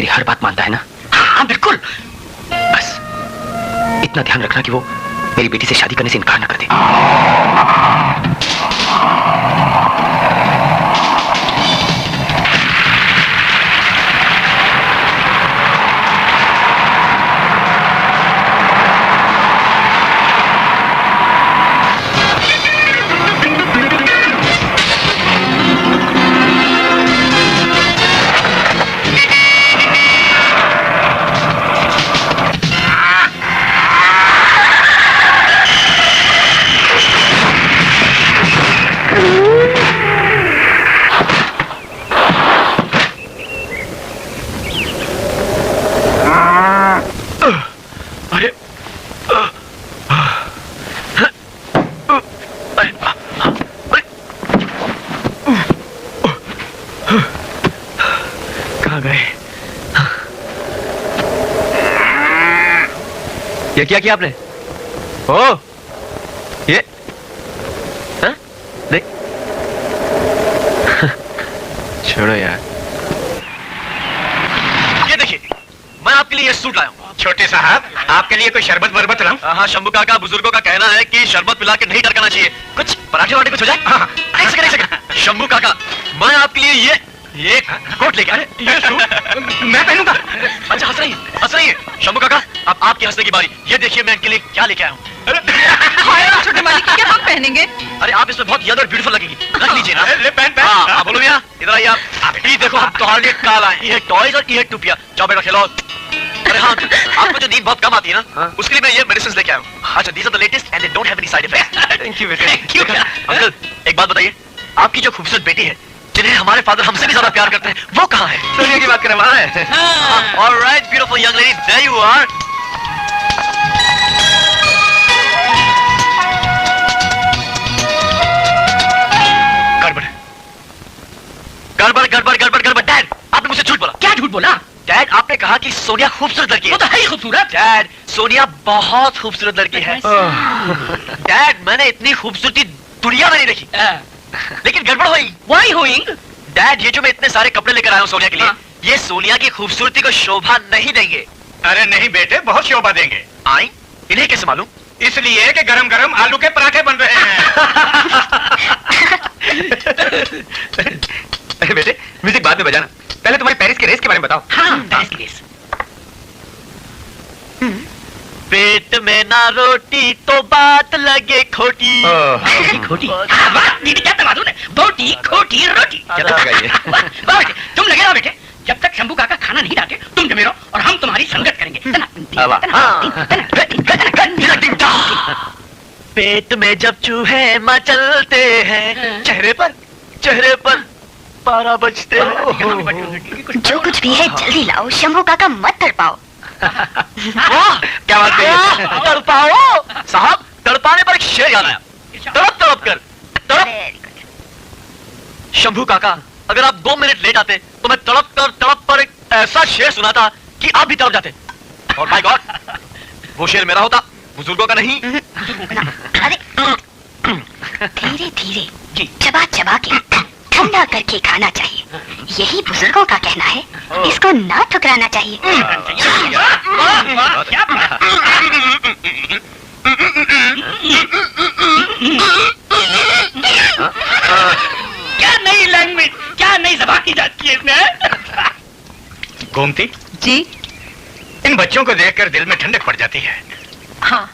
मेरी हर बात मानता है ना? हाँ बिल्कुल। बस इतना ध्यान रखना कि वो मेरी बेटी से शादी करने से इनकार न कर दे। ये क्या किया आपने? ओ, ये हाँ? देख छोड़ो यार। ये देखिए, मैं आपके लिए ये सूट लाया हूँ। छोटे साहब, आपके लिए कोई शरबत वरबत लाऊं? हाँ, शंभू काका बुजुर्गों का कहना है कि शरबत पिला के नहीं टरकाना चाहिए। कुछ पराठे वाटे कुछ हो जाए? हाँ, एक सेकंड। शंभू काका, मैं आपके लिए ये कोट लेके आया। ये सूट मैं पहनूंगा। अच्छा हंस रही है। शंभू काका, अब आपके हंसने की बारी। ये देखिए मैं इनके लिए क्या लेके आया हूँ। छोटे मालिक क्या हम पहनेंगे? अरे आप इसमें बहुत यंग और ब्यूटीफुल लगेगी। रख लीजिए ना। ले पहन। हाँ, बोलो भैया, इधर आइए आप। ये देखो हम तुम्हारे लिए काला है। ये टॉयज और ये टुपिया। जाओ बेटा खेलो। अरे हाँ, आपको जो नींद बहुत कम आती है ना, उसके लिए मैं ये मेडिसिन लेके आया हूँ। अच्छा, these are the latest and they don't have any side effects. Thank you बेटे। Thank you। अंकल, एक बात बताइए, आपकी जो खूबसूरत बेटी है, जिन्हें हमारे फादर हमसे भी ज्यादा प्यार करते हैं, वो कहाँ है? सोनिया की बात करें, वहाँ है। All right, beautiful young lady, there you are. गड़बड़। डैड, आपने मुझसे झूठ बोला। क्या झूठ बोला? डैड, आपने कहा कि सोनिया खूबसूरत लड़की है। वो तो है ही खूबसूरत। डैड, सोनिया बहुत खूबसूरत लड़की है। डैड, मैंने इतनी खूबसूरती दुनिया में नहीं देखी। लेकिन गड़बड़ हुई। डैड, ये जो मैं इतने सारे कपड़े लेकर आया हूँ सोनिया के लिए, ये सोनिया की खूबसूरती को शोभा नहीं देंगे। अरे नहीं बेटे, बहुत शोभा देंगे। आई, इन्हें कैसे मालूम? इसलिए कि गरम गरम आलू के पराठे बन रहे हैं। अरे बेटे, म्यूजिक बाद में बजाना, पहले तुम्हारी पेरिस की रेस के बारे में बताओ। हाँ, पेरिस की रेस। पेट में ना रोटी तो बात लगे खोटी। खोटी क्या तमादून है? बोटी खोटी रोटी। तुम लगे रहो बेटे, जब तक शंभू काका खाना नहीं डाके तुम जमे रहो और हम तुम्हारी संगत करेंगे। पेट में जब चूहे मचलते हैं, चेहरे पर पारा बजते हैं। जो कुछ भी है जल्दी लाओ, शंभू काका मत तड़पाओ। क्या बात है? तड़पाओ साहब, तड़पाने पर एक शेर याद आया। तड़प कर। शंभू काका, अगर आप 2 मिनट लेट आते तो मैं तड़प कर एक ऐसा शेर सुनाता कि आप भी तड़प जाते। और माय गॉड, वो शेर मेरा होता, बुजुर्गों का नहीं। अरे धीरे धीरे चबा के ठंडा करके खाना चाहिए, यही बुजुर्गों का कहना है। इसको ना ठुकराना चाहिए। क्या नई लैंग्वेज, क्या नई ज़बान की जाती है इसमें? गोमती जी, इन बच्चों को देखकर दिल में ठंडक पड़ जाती है। हाँ,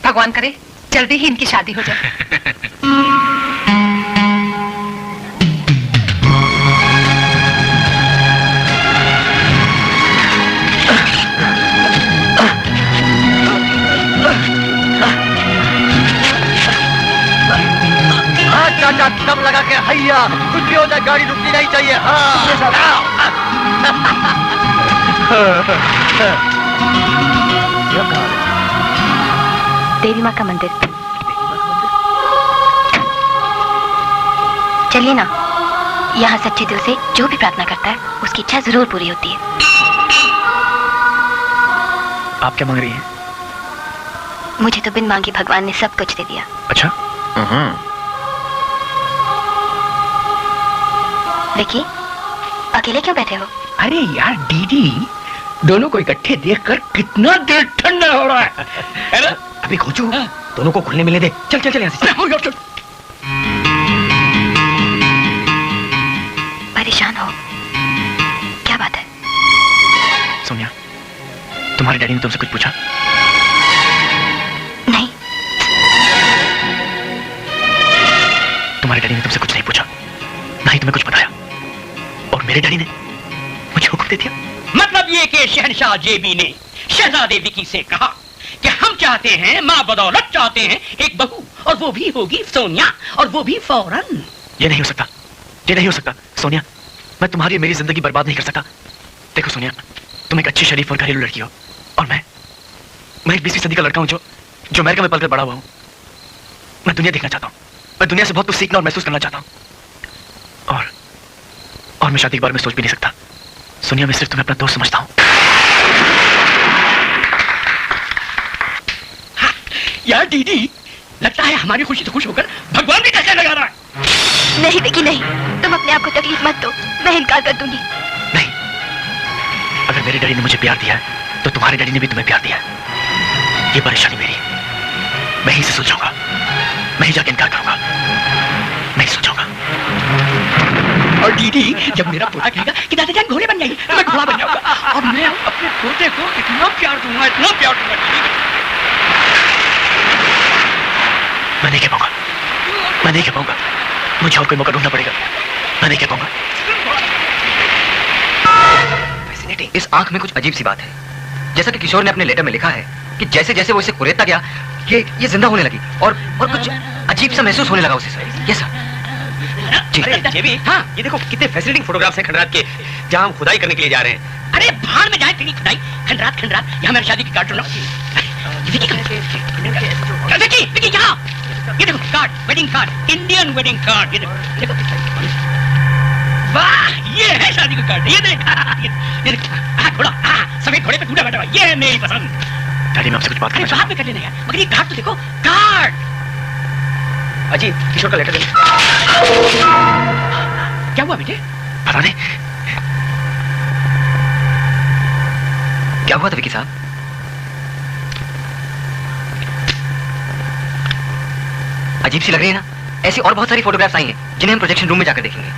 भगवान करे जल्दी ही इनकी शादी हो जाए। चाचा दम लगा के हैया, कुछ भी हो जाए गाड़ी रुकनी नहीं चाहिए। देवी माँ का मंदिर। चलिए ना, यहाँ सच्चे दिल से जो भी प्रार्थना करता है उसकी इच्छा जरूर पूरी होती है। आप क्या मांग रही हैं? मुझे तो बिन मांगे भगवान ने सब कुछ दे दिया। अच्छा। विकी, अकेले क्यों बैठे हो? अरे यार दीदी, दोनों को इकट्ठे देखकर कितना दिल ठंडा हो रहा है ना? अभी खोजो, दोनों को खुलने मिलने दे। चल चल चल यहाँ से। परेशान हो? क्या बात है? सोनिया, तुम्हारे डैडी ने तुमसे कुछ पूछा? नहीं। तुम्हारे डैडी ने तुमसे कुछ नहीं पूछा, ना ही तुम्हें कुछ बताया, और मेरे डैडी ने मुझे हुक्म दे दिया। मतलब ये कि शहंशाह जेबी ने शहजादे विकी से कहा कि हम चाहते हैं, माँ बदौलत चाहते हैं एक बहू, और वो भी होगी सोनिया, और वो भी फौरन। ये नहीं हो सकता, ये नहीं हो सकता सोनिया। मैं तुम्हारी मेरी जिंदगी बर्बाद नहीं कर सकता। देखो सोनिया, तुम एक अच्छी शरीफ और घरेलू लड़की हो, और मैं एक 20वीं सदी का लड़का हूं जो अमेरिका में पलकर बड़ा हुआ हूं। मैं दुनिया देखना चाहता हूं, मैं दुनिया से बहुत कुछ सीखना और महसूस करना चाहता हूं, और मैं शादी के बारे में सोच भी नहीं सकता। सोनिया, मैं सिर्फ तुम्हें अपना दोस्त समझता हूं। हाँ, यार दीदी, लगता है हमारी खुशी से खुश होकर भगवान भी कैसे लगा रहा है। नहीं विकी नहीं, तुम अपने आप को तकलीफ मत दो, मैं इनकार कर दूंगी। नहीं, अगर मेरे डैडी ने मुझे प्यार दिया है तो तुम्हारे डैडी ने भी तुम्हें प्यार दिया है। ये परेशानी मेरी, मैं ही से सुलझाऊंगा, मैं ही जाके इनकार करूंगा, मैं ही सुलझाऊंगा। और दीदी, जब मेरा पोता कहेगा कि दादा जान घोड़े बन जाएंगे, तो मैं घोड़ा बन जाऊंगा, और मैं अपने पोते को इतना प्यार दूंगा, इतना प्यार दूंगा। मैं नहीं कह पाऊंगा, मैं नहीं कह पाऊंगा, मुझे और कोई मौका ढूंढना पड़ेगा। मैं नहीं कह पाऊंगा। इस आंख में कुछ अजीब सी बात है। जैसा कि किशोर ने अपने लेटर में लिखा है कि जैसे जैसे वो इसे कुरेदता गया, ये जिंदा होने लगी, और कुछ अजीब सा महसूस होने लगा उसे। सर, ये सर जी। ये भी, हाँ, ये देखो कितने फैसिनेटिंग फोटोग्राफ्स हैं खंडरात के, जहाँ हम खुदाई करने के लिए जा रहे हैं। अरे भाड़ में जाए तेरी खुदाई। खंडरात, यहाँ मेरी शादी की कार्ड ढूंढो। विकी यहाँ, ये देखो card, wedding card, Indian wedding card. ये देखो, वाह, ये है शादी का कार्ड। ये देख, घोड़ा, सफेद घोड़े पे टूटा बैठा हुआ, ये है मेरी पसंद। डैडी, मैं आपसे कुछ बात करना बाद में कर लेना यार, मगर ये कार्ड तो देखो, कार्ड। अजी, किशोर का लेटर दे। क्या हुआ बेटे? पता नहीं क्या हुआ था विकी साहब? अजीब सी लग रही है ना? ऐसी और बहुत सारी फोटोग्राफ्स आई हैं जिन्हें हम प्रोजेक्शन रूम में जाकर देखेंगे।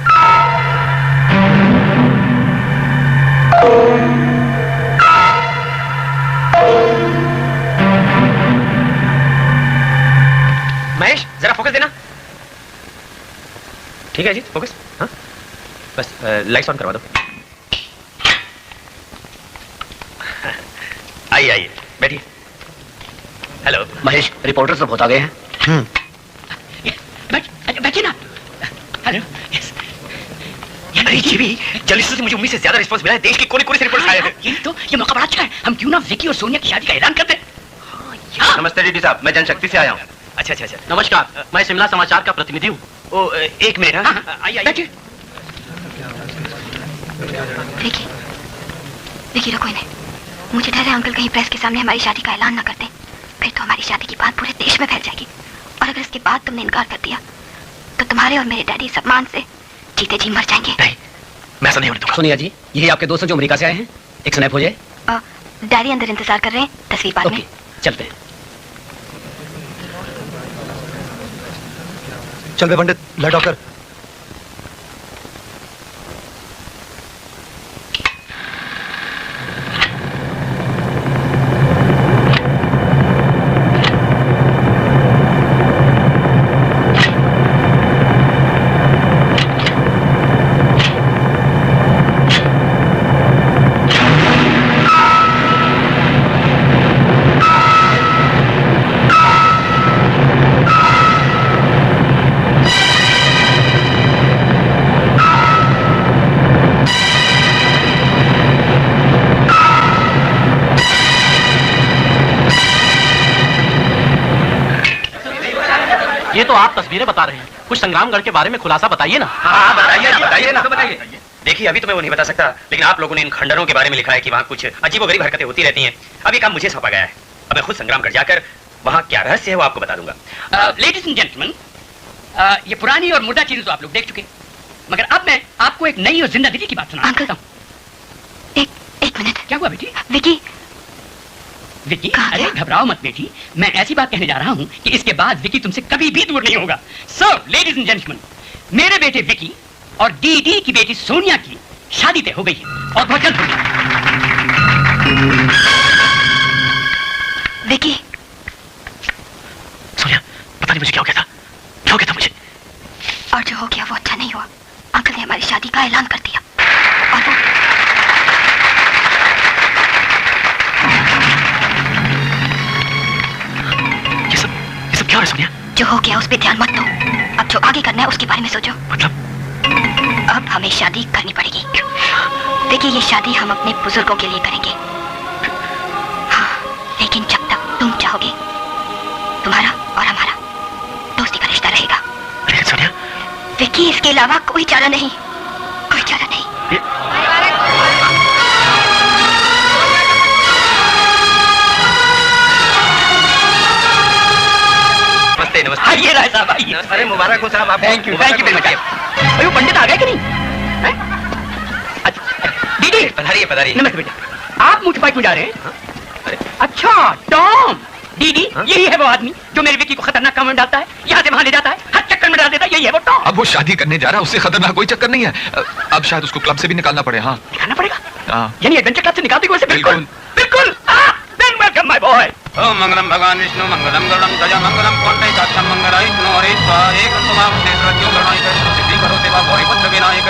महेश, जरा फोकस देना। ठीक है जी, फोकस। हाँ, बस लाइट्स ऑन करवा दो। आइए आइए, बैठिए। हेलो महेश, रिपोर्टर सब होता गए हैं। बैठिए ना। Hello, yes. अरे जीवी, जर्नलिस्टों से मुझे उम्मीद से ज्यादा रिस्पांस मिला है। देश के कोने-कोने से रिपोर्ट्स आए हैं। ये मौका बड़ा अच्छा है। हम क्यों ना विकी और सोनिया की शादी का ऐलान करते हैं? नमस्ते डीडी साहब, मैं जनशक्ति से आया हूँ। अच्छा। नमस्कार, मैं शिमला समाचार का प्रतिनिधि हूँ। ओ, एक मिनट। हाँ, आइए। बैठिए। विकी रुको इन्हें। मुझे डर है अंकल कहीं प्रेस के सामने हमारी शादी का ऐलान ना कर दें, फिर तो हमारी शादी की बात पूरे देश में फैल जाएगी, और अगर इसके बाद तुमने इनकार कर दिया तो तुम्हारे और मेरे डैडी सम्मान से जीते जी मर जाएंगे। नहीं, मैं ऐसा नहीं होने दूंगा। सोनिया जी, यही आपके दोस्त जो अमेरिका से आए हैं। एक स्नैप हो जाए। डैडी अंदर इंतजार कर रहे हैं, तस्वीर बाद में। चलते हैं। चल बे पंडित, ला डॉक्टर। ये तो आप तस्वीरें बता रहे हैं, कुछ संग्रामगढ़ के बारे में खुलासा बताइए ना। हाँ, बताइए ना। देखिए, अभी तो मैं वो नहीं बता सकता, लेकिन आप लोगों ने इन खंडरों के बारे में लिखा है कि वहाँ कुछ अजीबोगरीब हरकतें होती रहती हैं। अब ये काम मुझे सौंपा गया है। अब मैं खुद संग्रामगढ़ जाकर वहाँ क्या रहस्य है वो आपको बता दूंगा। लेडीज एंड जेंटलमैन, ये पुरानी और मुर्दा चीजें तो आप लोग देख चुके, मगर अब मैं आपको एक नई और जिंदा दिली की बात सुनाना चाहता हूँ। क्या हुआ बेटी? विकी विकी, कहाँ अरे गया? घबराओ मत बेटी, मैं ऐसी बात कहने जा रहा हूँ कि इसके बाद विकी तुमसे कभी भी दूर नहीं होगा। सो लेडीज एंड जेंटलमैन, मेरे बेटे विकी और डीडी की बेटी सोनिया की शादी तय हो गई है और बहुत जल्द होगी। विकी, सोनिया, पता नहीं मुझे क्या हो गया था, क्या हो गया था मुझे। और जो हो गया वो अच्छा नहीं हुआ। अंकल ने हमारी शादी का ऐलान कर दिया और वो ये सब क्या हो रहा है सोनिया? जो हो गया उस पे ध्यान मत दो। अब जो आगे करना है उसके बारे में सोचो। मतलब अब हमें शादी करनी पड़ेगी। देखिए, ये शादी हम अपने बुजुर्गों के लिए करेंगे। हाँ, लेकिन जब तक तुम चाहोगे, तुम्हारा और हमारा दोस्ती का रिश्ता रहेगा। लेकिन सोनिया, विकी, इसके अलावा कोई चारा नहीं, कोई चारा नहीं। नमस्ते नमस्ते। आइए राय साहब, आइए। अरे मुबारक हो साहब, आप थैंक यू वेरी मच। अरे वो पंडित आ गए कि नहीं? हैं? अच्छा, दीदी पधारिए पधारिए। नमस्ते बेटा, आप मुझ पाइप में जा रहे हैं? अच्छा, टॉम। दीदी, यही है वो आदमी जो मेरे विकी को खतरनाक काम में डालता है, यहाँ से वहाँ ले जाता है, हर चक्कर में डाल देता है। यही है वो टॉम। अब वो शादी करने जा रहा है, उससे खतरनाक कोई चक्कर नहीं है। अब शायद उसको क्लब से भी निकालना पड़े। हाँ, निकालना पड़ेगा? हाँ। यानी एडवेंचर क्लब से निकाल देंगे उसे? बिल्कुल बिल्कुल। बिल्कुल। Then welcome my boy. ओम मंगलम भगवान विष्णु मंगलम गरुड़म ध्वज मंगलम कोटै साक्षात् मंगलाय नोरे स्वाहा एक समाव से सत्यो गणाय कर सिद्धि करो सेवा गौरी पुत्र विनायक।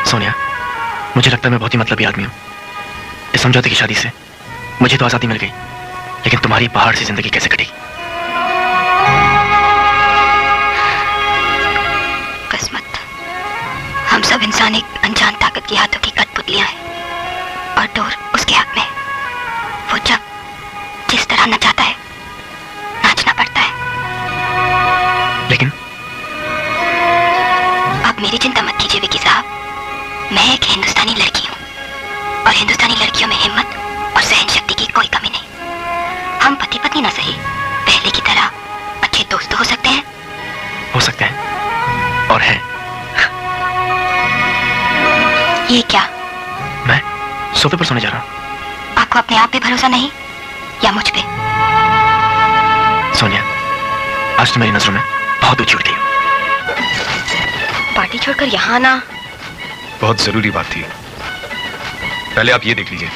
सोनिया, मुझे लगता है मैं बहुत ही मतलबी आदमी हूँ। इस समझौते की शादी से मुझे तो आजादी मिल गई, लेकिन तुम्हारी पहाड़ से जिंदगी कैसे कटेगी? किस्मत। हम सब इंसान एक अनजान ताकत की हाथों की कठपुतलियां हैं और डोर उसके हक में। वो जब जिस तरह नचाता है, नाचना पड़ता है। लेकिन अब मेरी चिंता मत कीजिए विकी साहब, मैं एक हिंदुस्तानी लड़की हूँ और हिंदुस्तानी लड़कियों में हिम्मत और सहन शक्ति की कोई कमी नहीं। हम पति पत्नी ना सही, पहले की तरह अच्छे दोस्त हो सकते हैं। हो सकते हैं और हैं। ये क्या? मैं सोफे पर सोने जा रहा हूँ। आपको अपने आप पे भरोसा नहीं या मुझ पे? सोनिया, आज तो मेरी नजरों में बहुत ऊंची उठ गई हो। पार्टी छोड़कर यहाँ आना बहुत जरूरी बात थी। पहले आप ये देख लीजिए।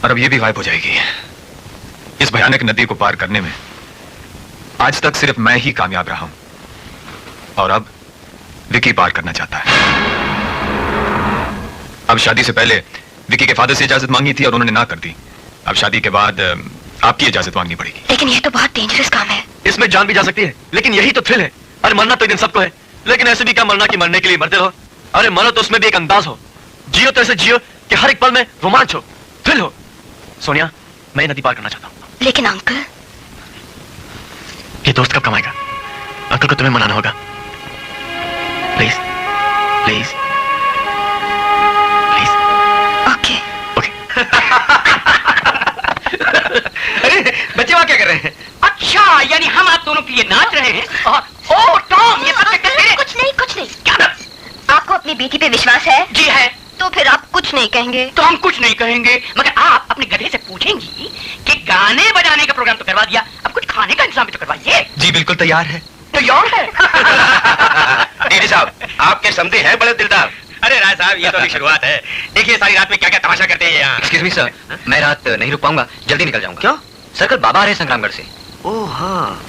और अब ये भी गायब हो जाएगी। इस भयानक नदी को पार करने में आज तक सिर्फ मैं ही कामयाब रहा हूं और अब विकी पार करना चाहता है। अब शादी से पहले विकी के फादर से इजाजत मांगी थी और उन्होंने ना कर दी। अब शादी के बाद आपकी इजाजत मांगनी पड़ेगी। लेकिन ये तो बहुत डेंजरस काम है। इसमें जान भी जा सकती है, लेकिन यही तो थ्रिल है। अरे मरना तो एक दिन सबको है, लेकिन ऐसे भी क्या मरना कि मरने के लिए मरते रहो। अरे मरो तो उसमें भी एक अंदाज हो, जियो तो ऐसे जियो कि हर एक पल में रोमांच हो, थ्रिल हो। सोनिया, मैं ये नदी पार करना चाहता हूँ। लेकिन अंकल, ये दोस्त कब कमाएगा? अंकल को तुम्हें मनाना होगा। Please please please. Okay okay. अरे बच्चे वहां क्या कर रहे हैं? अच्छा, यानी हम आप दोनों के लिए नाच रहे हैं। ओ टॉम, ये सब चक्कर तेरे। कुछ नहीं कुछ नहीं। क्या? आपको अपनी बेटी पे विश्वास है? जी है। तो फिर आप कुछ नहीं कहेंगे? तो हम कुछ नहीं कहेंगे, मगर आप अपने गधे से पूछेंगी कि गाने बजाने का प्रोग्राम तो करवा दिया, अब कुछ खाने का इंतजाम भी तो करवाइए। जी बिल्कुल तैयार है। तो यार है। डीडी साहब, आपके समझे हैं बड़े दिलदार। अरे राय साहब, ये तो अभी शुरुआत है। देखिए सारी रात में क्या क्या तमाशा करते हैं यहाँ। एक्सक्यूज मी सर, मैं रात नहीं रुक पाऊंगा, जल्दी निकल जाऊंगा। क्यों? सर कल बाबा आ रहे हैं संग्रामगढ़ से। ओह हाँ।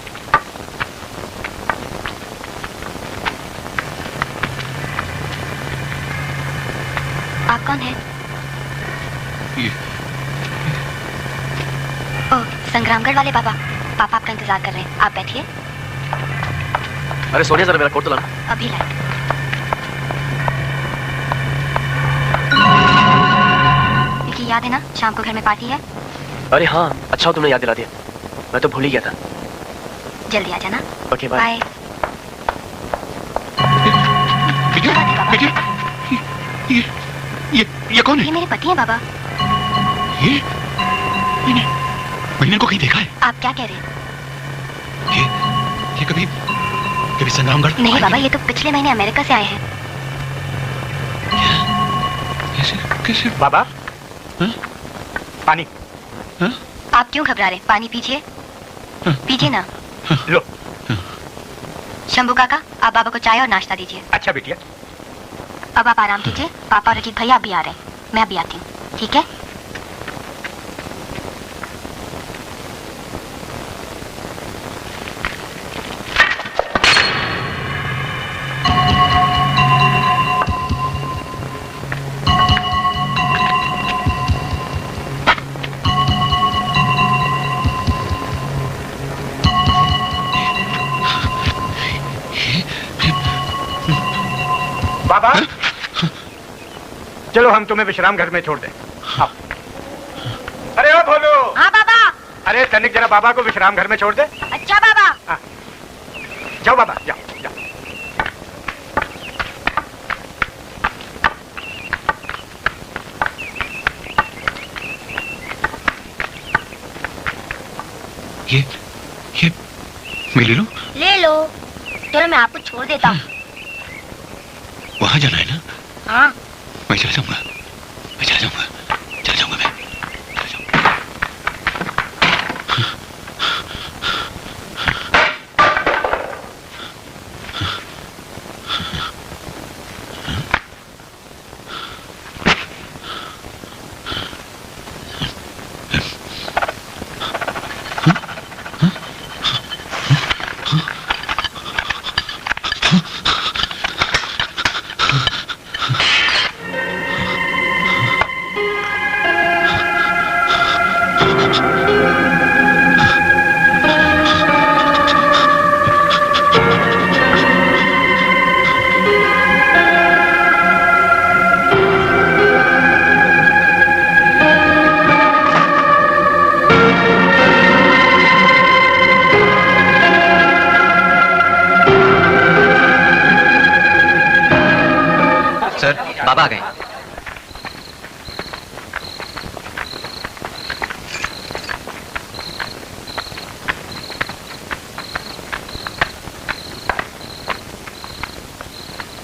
आप कौन है? ओह, संग्रामगढ़ वाले बाबा। पापा आपका इंतजार कर रहे हैं, आप बैठिए। अरे सोनिया, जरा मेरा कोट तो लाना। अभी लाए। विकी, याद है ना शाम को घर में पार्टी है? अरे हाँ, अच्छा तुमने याद दिला दिया, मैं तो भूल ही गया था। जल्दी आ जाना। Okay, bye. ये कौन है? ये मेरे पति हैं बाबा। मैंने इनको कहीं देखा है। आप क्या कह रहे हैं? ये कभी संग्रामगढ़? नहीं बाबा, ये तो पिछले महीने अमेरिका से आए हैं। कैसे? बाबा, पानी। आप क्यों घबरा रहे हैं? पानी पीजिए। पीजिए ना। लो। शंभू काका, आप बाबा को चाय और नाश्ता दीजिए। अच्छा बिटिया। अब आप आराम कीजिए। पापा और अजीत भैया अभी आ रहे हैं, मैं अभी आती हूँ, ठीक है? बाबा, चलो हम तुम्हें विश्राम घर में छोड़ दें। आओ। अरे ओ भोलू। हाँ बाबा। अरे तनिक जरा बाबा को विश्राम घर में छोड़ दे। अच्छा बाबा। हाँ। जाओ बाबा, जाओ जाओ। ये मैं ले लो। ले लो, चलो मैं आपको छोड़ देता हूँ। वहां जाना है ना? हाँ। मैं चला जाऊंगा मैं। बाबा आ गए।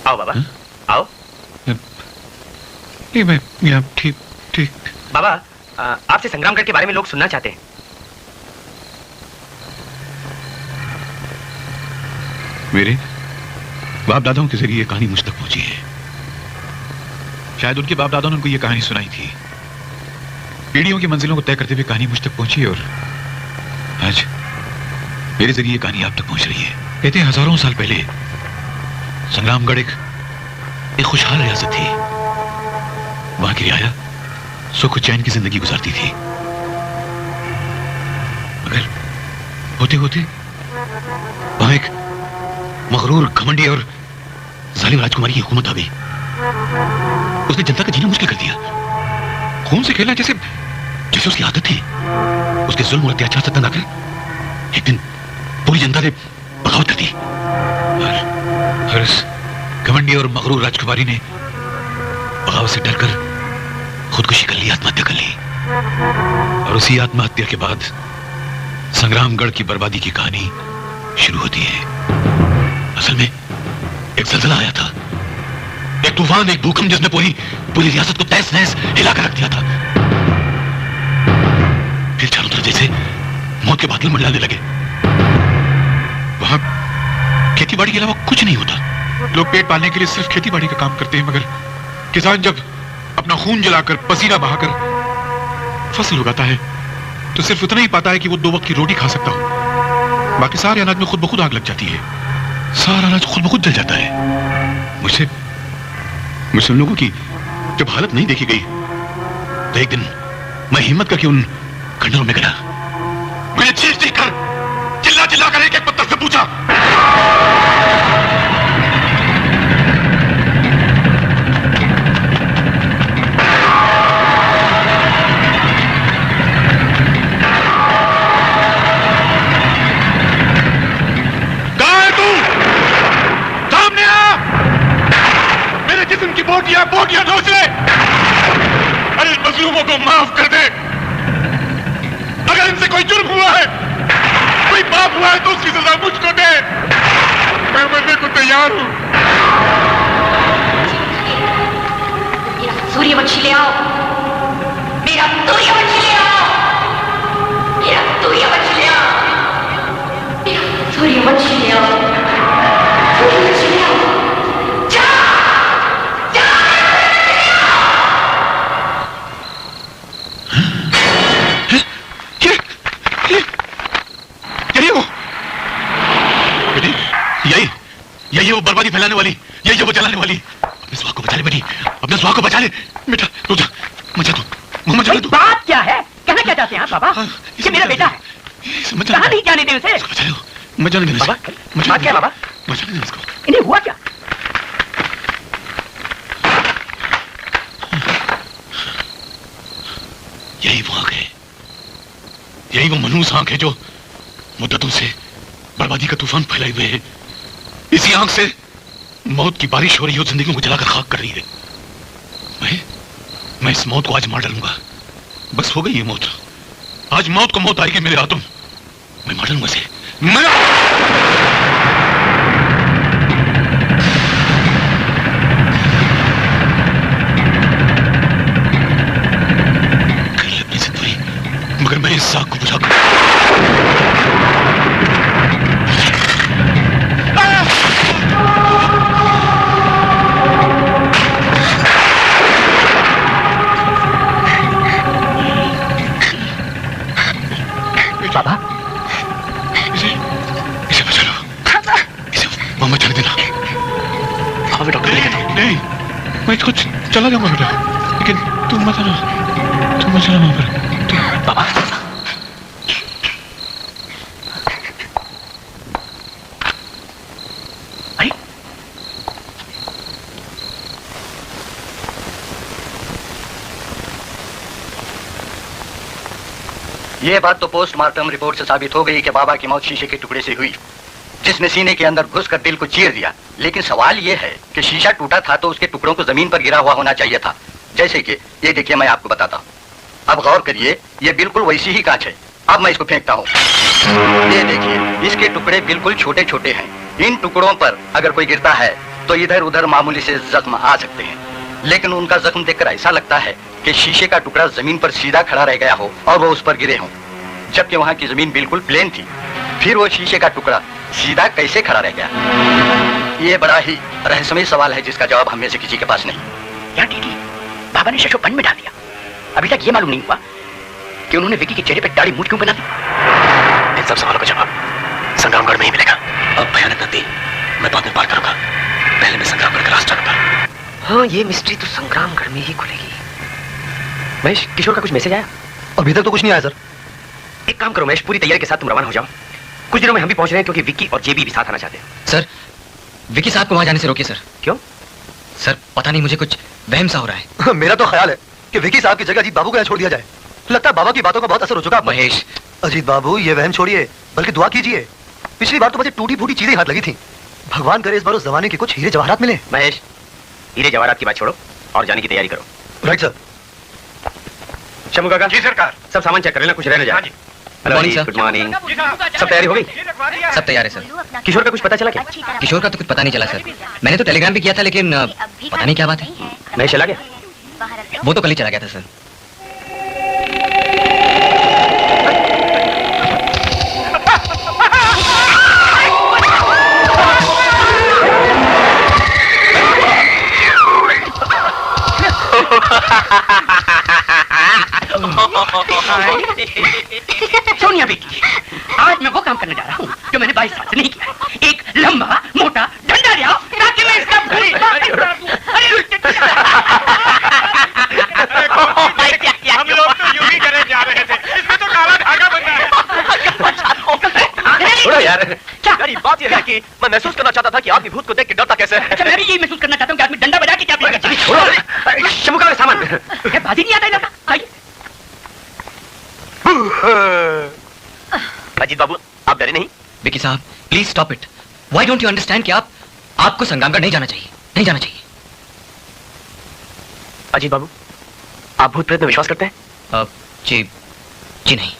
आओ बाबा, आओ। नहीं, मैं यहाँ ठीक। बाबा, आपसे संग्रामगढ़ के बारे में लोग सुनना चाहते हैं। मेरे बाप दादाओं के जरिए ये कहानी मुझ तक पहुंची है। शायद उनके बाप दादाओं ने उनको ये कहानी सुनाई थी। पीढ़ियों की मंजिलों को तय करते हुए कहानी मुझ तक पहुंची और आज मेरे जरिए ये कहानी आप तक पहुंच रही है। कहते हैं हजारों साल पहले संग्रामगढ़ एक खुशहाल रियासत थी। वहां की रियाया सुख चैन की जिंदगी गुजारती थी, मगर होते होते वहां एक मगरूर, घमंडी और जालिम राजकुमारी की हुकूमत आ गई। उसने जनता का जीना मुश्किल कर दिया। खून से खेलना जैसे उसकी आदत थी। उसके जुल्म और अत्याचार से तंग आकर एक दिन पूरी जनता ने बगावत कर दी और उस घमंडी और मगरूर राजकुमारी ने बगावत से डरकर खुदकुशी कर ली, आत्महत्या कर ली। और उसी आत्महत्या के बाद संग्रामगढ़ की बर्बादी की कहानी शुरू होती है। असल में एक ज़लज़ला आया था, एक तूफान, एक भूकंप जिसने पूरी रियासत को तहस नहस हिलाकर रख दिया था। फिर चारों तरफ जैसे मौत के बादल मंडलाने लगे। वहां खेतीबाड़ी के अलावा कुछ नहीं होता। लोग पेट पालने के लिए सिर्फ खेतीबाड़ी का काम करते हैं, मगर किसान जब अपना खून जलाकर, पसीना बहाकर फसल उगाता है तो सिर्फ उतना ही पाता है कि वो 2 वक्त की रोटी खा सकता हो। बाकी सारे अनाज में खुद ब खुद आग लग जाती है। सारा अनाज खुद ब खुद जल जाता है। मुझसे उन लोगों की जब हालत नहीं देखी गई तो एक दिन मैं हिम्मत करके उन खंडरों में गया। मैंने चीख चीख कर चिल्ला चिल्ला कर एक एक पत्थर से पूछा, बोटियां नोच ले। अरे इन मजलूमों को माफ कर दे। अगर इनसे कोई जुर्म हुआ है, कोई पाप हुआ है तो उसकी सजा मुझको दे। मैं मरने को तैयार हूं। सूर्यवंशी ले आओ, मेरा सूर्यवंशी ले आओ, मेरा सूर्यवंशी ले आओ, मेरा सूर्यवंशी ले आओ, सूर्यवंशी ले आओ। यही वो बर्बादी फैलाने वाली, यही वो जलाने वाली। अपने सुहाग को बचा ले बेटी, अपने सुहाग को बचा ले बेटा। रुक मचा तू। बात क्या है? कहना क्या चाहते हैं आप बाबा? ये मेरा बेटा है, कहाँ नहीं जाने दें उसे। बचा लो, मजा नहीं देना। बात क्या बाबा? मजा नहीं देना इसको। इन्हें हुआ क्या? यही वो आंख है, यही वो मनहूस आंख है जो मुद्दतों से बर्बादी का तूफान फैलाए हुए है। इसी आंख से मौत की बारिश हो रही हो, जिंदगी को जलाकर खाक कर रही है। मैं इस मौत को आज मार डालूंगा। बस हो गई ये मौत। आज मौत को मौत आएगी मेरे हाथों। मैं मार डालूंगा इसे। अपनी जिंदगी मगर मैं इस आग को बुझाकर बाबा, इसे बचा लो, इसे वहां मत चले देना। हाँ डॉक्टर नहीं, मैं इसको चला जाऊंगा बेटा, लेकिन तुम मत आना वहां पर। बाबा ये बात तो पोस्टमार्टम रिपोर्ट से साबित हो गई कि बाबा की मौत शीशे के टुकड़े से हुई, जिसने सीने के अंदर घुसकर दिल को चीर दिया। लेकिन सवाल ये है कि शीशा टूटा था तो उसके टुकड़ों को जमीन पर गिरा हुआ होना चाहिए था। जैसे कि ये देखिए, मैं आपको बताता हूँ। अब गौर करिए, ये बिल्कुल वैसी ही कांच है। अब मैं इसको फेंकता हूँ। ये देखिए, इसके टुकड़े बिल्कुल छोटे छोटे हैं। इन टुकड़ों पर अगर कोई गिरता है तो इधर उधर मामूली से जख्म आ सकते हैं, लेकिन उनका जख्म देखकर ऐसा लगता है कि शीशे का टुकड़ा जमीन पर सीधा खड़ा रह गया हो और वो उस पर गिरे हों, जबकि वहां की जमीन बिल्कुल प्लेन थी। फिर वो शीशे का टुकड़ा सीधा कैसे खड़ा रह गया? ये बड़ा ही रहस्यमय सवाल है जिसका जवाब हम में से किसी के पास नहीं। यार टीटी, बाबा ने शशो बंद में डाल दिया। अभी तक ये मालूम नहीं हुआ कि उन्होंने विकी के चेहरे पे दाढ़ी मूंछ क्यों बना दी। इन सब सवालों का जवाब संग्रामगढ़ में ही मिलेगा। अब भयानक नदी मैं बाद में पार करूंगा, पहले मैं संग्रामगढ़ का रास्ता ढूंढूंगा। हाँ, ये मिस्ट्री तो संग्रामगढ़ में ही खुलेगी। महेश, किशोर का कुछ मैसेज आया? अभी तक तो कुछ नहीं आया सर। एक काम करो महेश, पूरी तैयारी के साथ तुम रवाना हो जाओ। कुछ दिनों में हम भी पहुंच रहे हैं, क्योंकि विक्की और जेबी भी साथ आना चाहते हैं। सर, विक्की साहब को वहां जाने से रोकिए सर। क्यों? सर पता नहीं, मुझे कुछ वहम सा हो रहा है। मेरा तो ख्याल है कि विक्की साहब की जगह अजीत बाबू को यहाँ छोड़ दिया जाए। लगता है बाबा की बातों का बहुत असर हो चुका। महेश, अजीत बाबू, ये वहम छोड़िए, बल्कि दुआ कीजिए। पिछली बार तो मुझे टूटी फूटी चीजें हाथ लगी थी। भगवान करे इस बार उस जमाने के कुछ हीरे जवाहरात मिले। महेश, हीरे जवाहरात की बात छोड़ो और जाने की तैयारी करो। Right sir. शंभू काका। जी सरकार। सब सामान चेक कर लेना, कुछ रहने जाए। हेलो जी, गुड मॉर्निंग। सब तैयारी हो गई? सब तैयार है सर। किशोर का कुछ पता चला क्या? किशोर का तो कुछ पता नहीं चला सर। मैंने तो टेलीग्राम भी किया था, लेकिन पता नहीं क्या बात है। महेश चला गया? वो तो कल ही चला गया था सर। सोनिया बेटी, आज मैं वो काम करने जा रहा हूँ जो मैंने 22 साल से नहीं किया है। एक लंबा मोटा डंडा ले आओ ताकि मैं इसका यार यार ये बात ये है कि मैं महसूस करना चाहता था कि आदमी भूत को देख के डरता कैसे है। अच्छा मैं भी यही महसूस करना चाहता हूँ कि आदमी डंडा बजा के क्या करता है। छोड़ो शमुका का सामान बाजी नहीं आता इधर का। आइए अजीत बाबू आप डरे नहीं? विकी साहब please stop it. Why don't you understand कि आपको संग्रामगढ़ नहीं जाना चाहिए, नहीं जाना चाहिए। अजीत बाबू आप भूत प्रेत में विश्वास करते हैं? जी नहीं।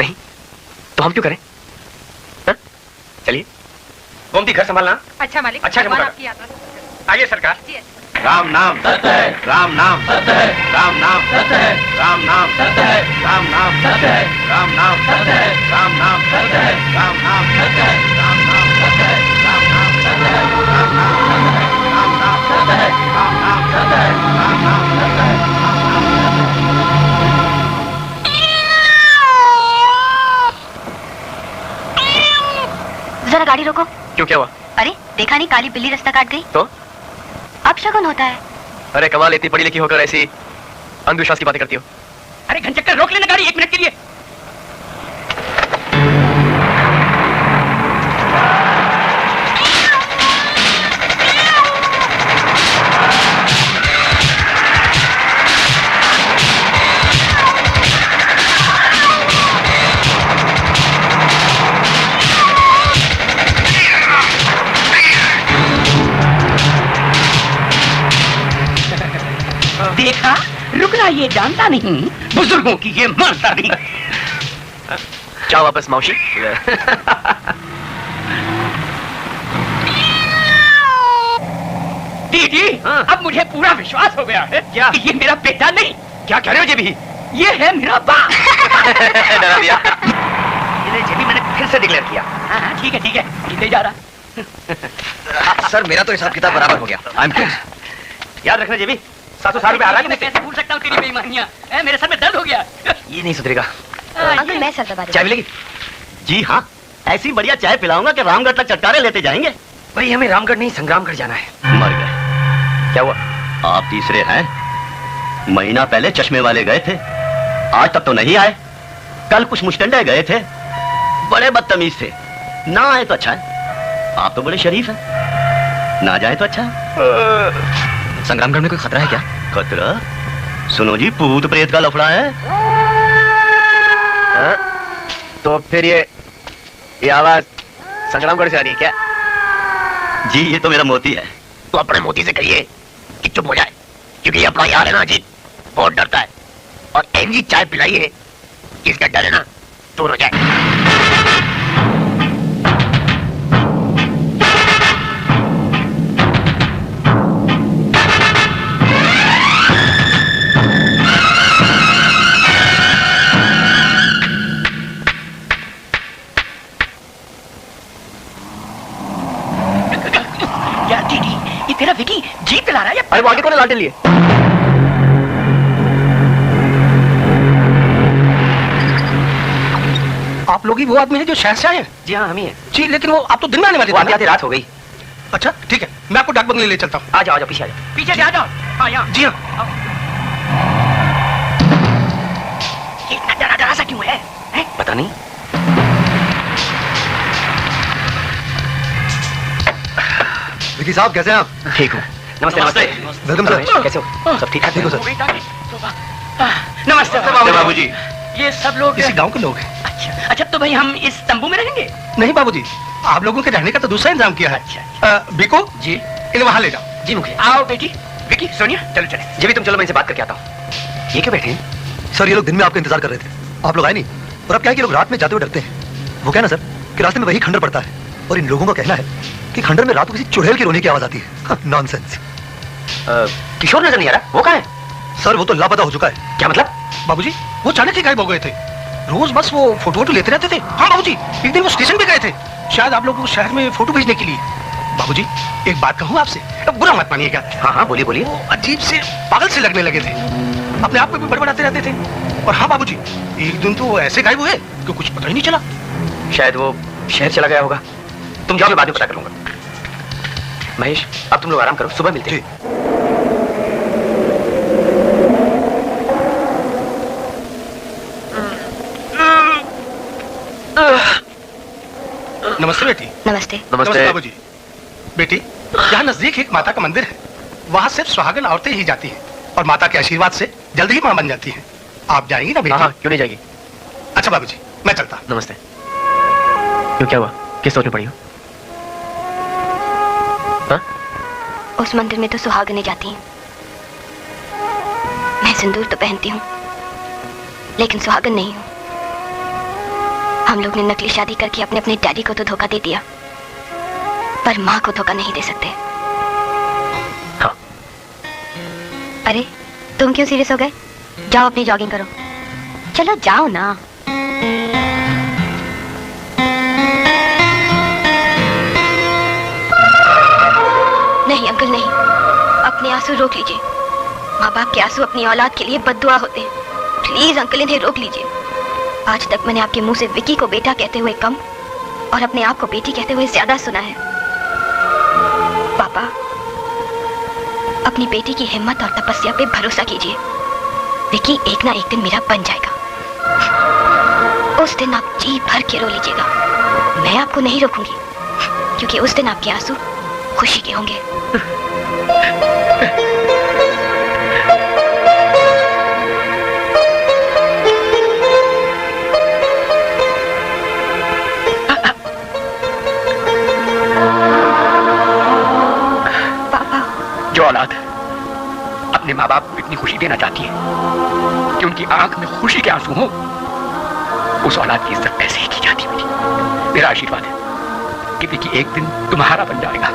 नहीं तो हम क्यों करें? चलिए गोमती घर संभालना। अच्छा मालिक, अच्छा, भगवान चमका। आपकी यात्रा आइए सरकार। जी, राम नाम सत्य है, राम नाम सत्य है, राम नाम सत्य है, राम नाम सत्य है, राम नाम सत्य है, राम नाम सत्य है, राम नाम सत्य है, राम नाम सत्य है, राम नाम सत्य है, राम नाम सत्य है, राम नाम सत्य है, राम नाम सत्य है, राम नाम सत्य है, राम नाम सत्य है, राम जरा गाड़ी रोको। क्यों क्या हुआ? अरे देखा नहीं, काली बिल्ली रास्ता काट गई। तो अब शगुन होता है। अरे कमाल, इतनी पढ़ी लिखी होकर ऐसी अंधविश्वास की बातें करती हो। अरे घनचक्कर रोक लेना गाड़ी 1 मिनट के लिए। देखा, रुकना ये जानता नहीं, बुजुर्गों की ये मानता नहीं। जाओ वापस मौसी। दीदी अब मुझे पूरा विश्वास हो गया है क्या? कि ये मेरा बेटा नहीं। क्या कह रहे हो जेबी? ये है मेरा बाप। डरा दिया। ये जेबी मैंने फिर से डिक्लेयर किया। हाँ ठीक है ठीक है, ले जा रहा। सर मेरा तो हिसाब किताब बराबर हो गया। आई एम याद रखना जेबी, 700 रुपए आ रहा है। मैं कैसे भूल सकता हूँ तेरी बेईमानियाँ? मेरे सर में दर्द हो गया। ये नहीं सुधरेगा। अंकल मैं सर दबा चाय मिलेगी? जी हाँ, ऐसी बढ़िया चाय पिलाऊंगा कि रामगढ़ तक चटकारे लेते जाएंगे। भाई हमें रामगढ़ नहीं संग्रामगढ़ जाना है। मर गए। क्या हुआ? आप तीसरे हैं। महीना पहले चश्मे वाले गए थे, आज तक तो नहीं आए। कल कुछ मुस्टंडे गए थे, बड़े बदतमीज थे। ना आए तो अच्छा है, आप तो बड़े शरीफ हैं। ना जाए तो अच्छा है। संग्रामगढ़ में कोई खतरा है क्या? खतरा? सुनो जी, भूत प्रेत का लफड़ा है। तो फिर ये आवाज संग्रामगढ़ से आ रही है क्या? जी ये तो मेरा मोती है। तो अपने मोती से कहिए कि चुप हो जाए, क्योंकि ये अपना यार है ना अजीत, बहुत डरता है। और ऐसी चाय पिलाइए कि इसका डर है ना दूर हो जाए। यार दीदी, ये तेरा विकी जीप चला रहा है या? अरे वो आगे कौन है लालटेन लिए? आप लोग ही वो आदमी है जो शहर से आए हैं? जी हाँ हम ही हैं। जी, लेकिन वो आप तो दिन में आने वाले वो थे आते ना? आते रात हो गई। अच्छा ठीक है, मैं आपको डाक बंगले ले चलता हूँ। आ जाओ पीछे आ जाओ। पीछे से आ जाओ। हाँ यहाँ। जी हाँ। ये इतना डरा डरा सा क्यों है? पता नहीं। विकी साहब कैसे हैं आप? ठीक हूँ। नमस्ते नमस्ते। Welcome sir. कैसे हो? सब ठीक ठाक? ठीक हो सर। नमस्ते बाबूजी। ये सब लोग इसी गांव के लोग हैं। अच्छा अच्छा, तो भाई हम इस तंबू में रहेंगे? नहीं बाबूजी, आप लोगों के रहने का तो दूसरा इंतजाम किया है। अच्छा बिको जी इन्हें वहां ले जाओ। जी मुखिया। आओ बेटी। विकी सोनिया चलो चले। जी भी तुम चलो, मैं इनसे बात करके आता हूँ। ये क्यों बैठे हैं? सर ये लोग दिन में आपका इंतजार कर रहे थे, आप लोग आए नहीं। और अब क्या है कि लोग रात में जाते हुए डरते हैं। वो क्या ना सर कि रास्ते में वही खंडर पड़ता है, और इन लोगों का कहना है कि खंडर में रात को किसी चुड़ैल की रोने की आवाज आती है। नॉनसेंस। किशोर नजर नहीं आ रहा, वो कहाँ है? सर वो तो लापता हो चुका है। क्या मतलब? बाबूजी वो अचानक ही गायब हो गए थे। रोज बस वो फोटो लेते रहते थे। हाँ बाबूजी, एक दिन वो स्टेशन पे गए थे, शायद आप लोगों को शहर में फोटो भेजने के लिए। बाबूजी एक बात कहूँ आपसे, बुरा मत मानिएगा। हाँ हाँ बोलिए बोलिए। वो अजीब से पागल से लगने लगे थे, अपने आप को भी बड़बड़ाते रहते थे। और हाँ बाबूजी, एक दिन तो वो ऐसे गायब हुए कि कुछ पता ही नहीं चला। शायद वो शहर चला गया होगा। तुम जाओ, मैं बाद में पता कर लूंगा। महेश अब तुम लोग आराम करो, सुबह मिलते हैं। नमस्ते बेटी। नमस्ते। नमस्ते बाबूजी। बेटी, यहाँ नजदीक एक माता का मंदिर है, वहाँ सिर्फ सुहागन औरतें ही जाती हैं और माता के आशीर्वाद से जल्द ही माँ बन जाती हैं। आप जाएंगी ना बेटी? हाँ, क्यों नहीं जाएगी। अच्छा बाबूजी, मैं चलता। नमस्ते। क्यों, क्या हुआ? किस सोच में पड़ी हो? हाँ? उस मंदिर में तो सुहागनें जाती हैं। मैं सिंदूर तो पहनती हूँ, लेकिन सुहागन नहीं हूँ। हम लोग ने नकली शादी करके अपने अपने डैडी को तो धोखा दे दिया, पर माँ को धोखा नहीं दे सकते। हाँ। अरे तुम क्यों सीरियस हो गए? जाओ अपनी जॉगिंग करो। चलो जाओ ना। नहीं अंकल नहीं, अपने आंसू रोक लीजिए। माँ बाप के आंसू अपनी औलाद के लिए बद्दुआ होते हैं। प्लीज अंकल इन्हें रोक लीजिए। आज तक मैंने आपके मुंह से विकी को बेटा कहते हुए कम और अपने आप को बेटी कहते हुए ज्यादा सुना है। पापा, अपनी बेटी की हिम्मत और तपस्या पे भरोसा कीजिए। विकी एक ना एक दिन मेरा बन जाएगा। उस दिन आप जी भर के रो लीजिएगा। मैं आपको नहीं रोकूंगी, क्योंकि उस दिन आपके आंसू खुशी के होंगे। जो औलाद अपने माँ बाप को इतनी खुशी देना चाहती है कि उनकी आंख में खुशी के आंसू हो, उस औलाद की इज्जत ऐसे ही की जाती है। मेरा आशीर्वाद है कि विकी एक दिन तुम्हारा बन जाएगा।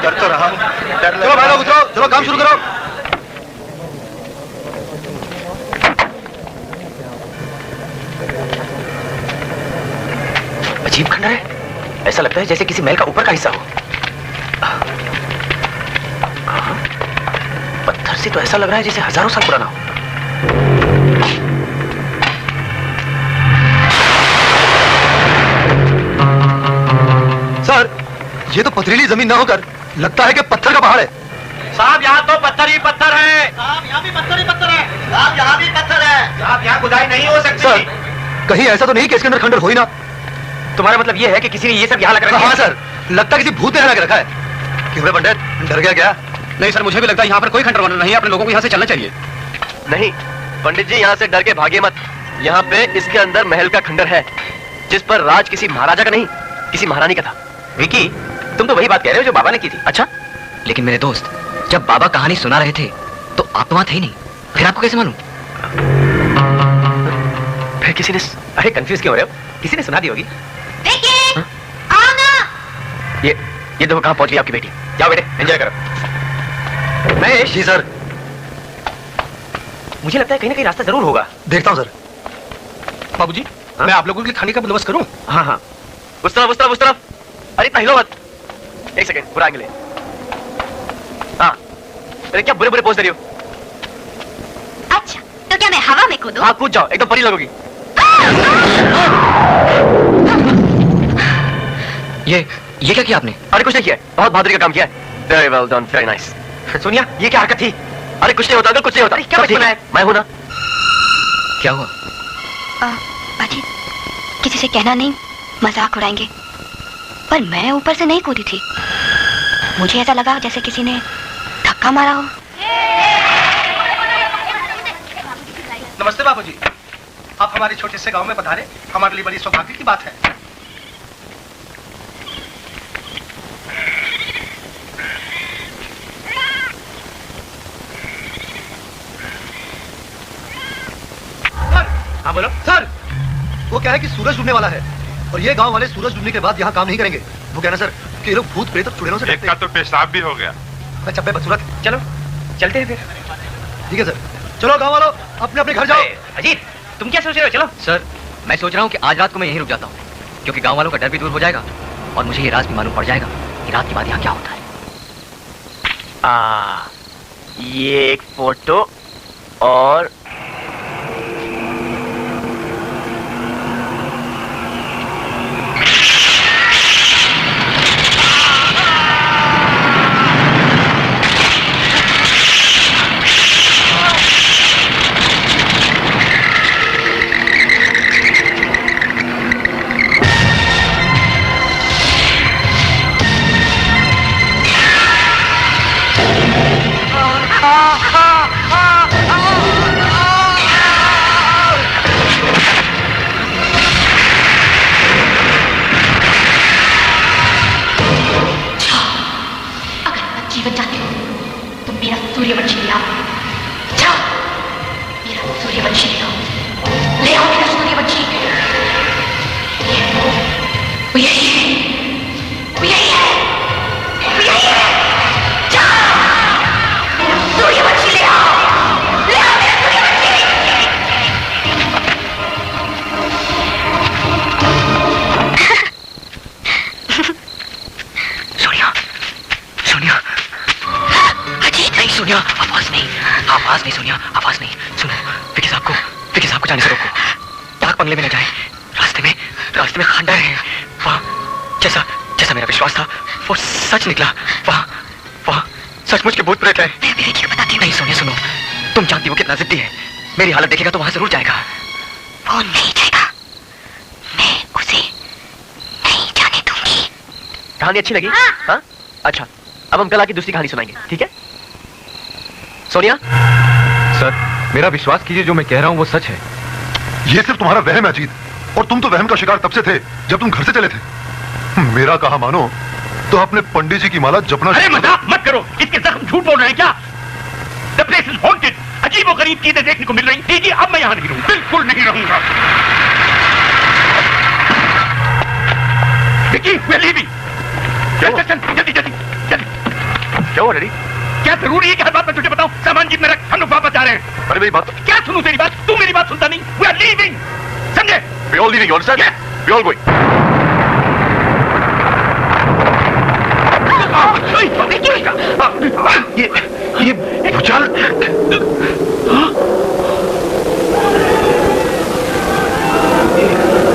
डर तो रहा हूं। चलो भाई लोग उतरो, चलो काम शुरू करो। अजीब खंडर है, ऐसा लगता है जैसे किसी महल का ऊपर का हिस्सा हो। पत्थर से तो ऐसा लग रहा है जैसे हजारों साल पुराना हो। सर, ये तो पथरीली जमीन ना होकर लगता है कि पत्थर का पहाड़ है। साहब यहाँ तो पत्थर ही पत्थर है। साहब यहाँ भी पत्थर ही पत्थर है। साहब यहाँ भी पत्थर है। साहब यहाँ खुदाई नहीं हो सकती। सर, कहीं ऐसा तो नहीं कि इसके अंदर खंडर हो ही ना? तुम्हारा मतलब ये है कि किसी ने ये सब यहाँ लगा रखा है? हाँ सर, लगता है किसी भूत ने यहाँ लगा रखा है। क्यों रे पंडित, डर गया क्या? नहीं सर, मुझे भी लगता है यहाँ पर कोई खंडर नहीं है। अपने लोगों को यहाँ से चलना चाहिए। नहीं पंडित जी, यहाँ से डर के भागे मत। यहाँ पे इसके अंदर महल का खंडर है, जिस पर राज किसी महाराजा का नहीं, किसी महारानी का था। विकी, तुम तो वही बात कह रहे हो जो बाबा ने की थी। अच्छा, लेकिन मेरे दोस्त, जब बाबा कहानी सुना रहे थे तो आप तो वहां थे ही नहीं, फिर आपको कैसे मालूम? फिर किसी ने... अरे कंफ्यूज क्यों हो रहे हो? किसी ने सुना दी होगी। विकी, आओ ना। ये देखो कहां पहुंच गई आपकी बेटी। जाओ बेटे, एंजॉय करो। महेश जी सर। मुझे लगता है कहीं ना कहीं रास्ता जरूर होगा। देखता हूँ सर। बाबूजी, मैं आप लोगों के लिए खाने का बंदोबस्त करूं? हाँ हाँ, उस तरफ उस तरफ उस तरफ। अरे इतना हिलो मत। एक सेकेंड, पूरा एंगल है। हाँ, अरे क्या बुरे बुरे पोज दे रही हो? अच्छा, तो क्या मैं हवा में कूदूं? हाँ कूद जाओ, एकदम परी लगोगी। ये क्या किया आपने? अरे कुछ नहीं किया, बहुत बहादुरी का काम किया है। Very well done, very nice. Sonia, ये क्या हरकत थी? अरे कुछ नहीं होता अंकल, कुछ नहीं होता। क्या बचपना है? मैं हूं ना। क्या हुआ? बाजी, किसी से कहना नहीं, मजाक उड़ाएंगे। पर मैं ऊपर से नहीं कूदी थी। मुझे ऐसा लगा जैसे किसी ने धक्का मारा हो। नमस्ते बाबूजी, आप हमारे छोटे से गांव में पधारे, हमारे लिए बड़ी सौभाग्य की बात है। हाँ बोलो। सर, वो क्या है कि सूरज डूबने वाला है और ये गांव वाले सूरज डूबने के बाद यहाँ काम नहीं करेंगे। वो कहना सर कि ये लोग भूत प्रेत चुड़ैलों से एक का तो पेशाब भी हो गया। अच्छा बदसूरत। चलो चलते हैं फिर। ठीक है सर, चलो गांव वालों अपने अपने घर जाओ। अजीत, तुम क्या सोच रहे हो? चलो। सर, मैं सोच रहा हूँ कि आज रात को मैं यहीं रुक जाता हूँ, क्योंकि गांव वालों का डर भी दूर हो जाएगा और मुझे ये राज भी मालूम पड़ जाएगा कि रात के बाद यहाँ क्या होता है। ये एक फोटो और आवाज नहीं सोनिया, आवाज नहीं। सुनो, विकी साहब को जाने से रोको। डाक बंगले में न जाए। रास्ते में खंडर है। वहाँ जैसा मेरा विश्वास था वो सच निकला। वहाँ सचमुच के भूत प्रेत है। मैं भी विकी को बताती हूँ। नहीं सोनिया सुनो, तुम जानती हो कितना जिद्दी है। मेरी हालत देखेगा तो वहां जरूर जाएगा। वो नहीं जाएगा, मैं उसे नहीं जाने दूंगी। कहानी अच्छी लगी? हाँ? अच्छा, अब हम कल आके दूसरी कहानी सुनाएंगे, ठीक है? सोनिया? सर, मेरा विश्वास कीजिए, जो मैं कह रहा हूं वो सच है। ये सिर्फ तुम्हारा वहम है अजीत, और तुम तो वहम का शिकार तब से थे जब तुम घर से चले थे। मेरा कहा मानो तो अपने पंडित जी की माला जपना। अरे मजाक मत करो, इसके जख्म झूठ बोल रहे हैं क्या? The place is haunted. अजीबोगरीब चीजें देखने को मिल रही। दीदी, अब मैं यहाँ नहीं रहूंगा, बिल्कुल नहीं रहूंगा। Vicky, we're leaving. चल, जल्दी। क्या हुआ डैडी? क्या जरूरी है कि हर बात मैं तुझे बताऊं? सामान जीप में रख, हम लोग वापस जा रहे हैं। अरे मेरी बात। क्या सुनूं तेरी बात? तू मेरी बात सुनता नहीं। We are leaving. समझे? We all leaving, you understand? Yes. We all going. ये भूचाल।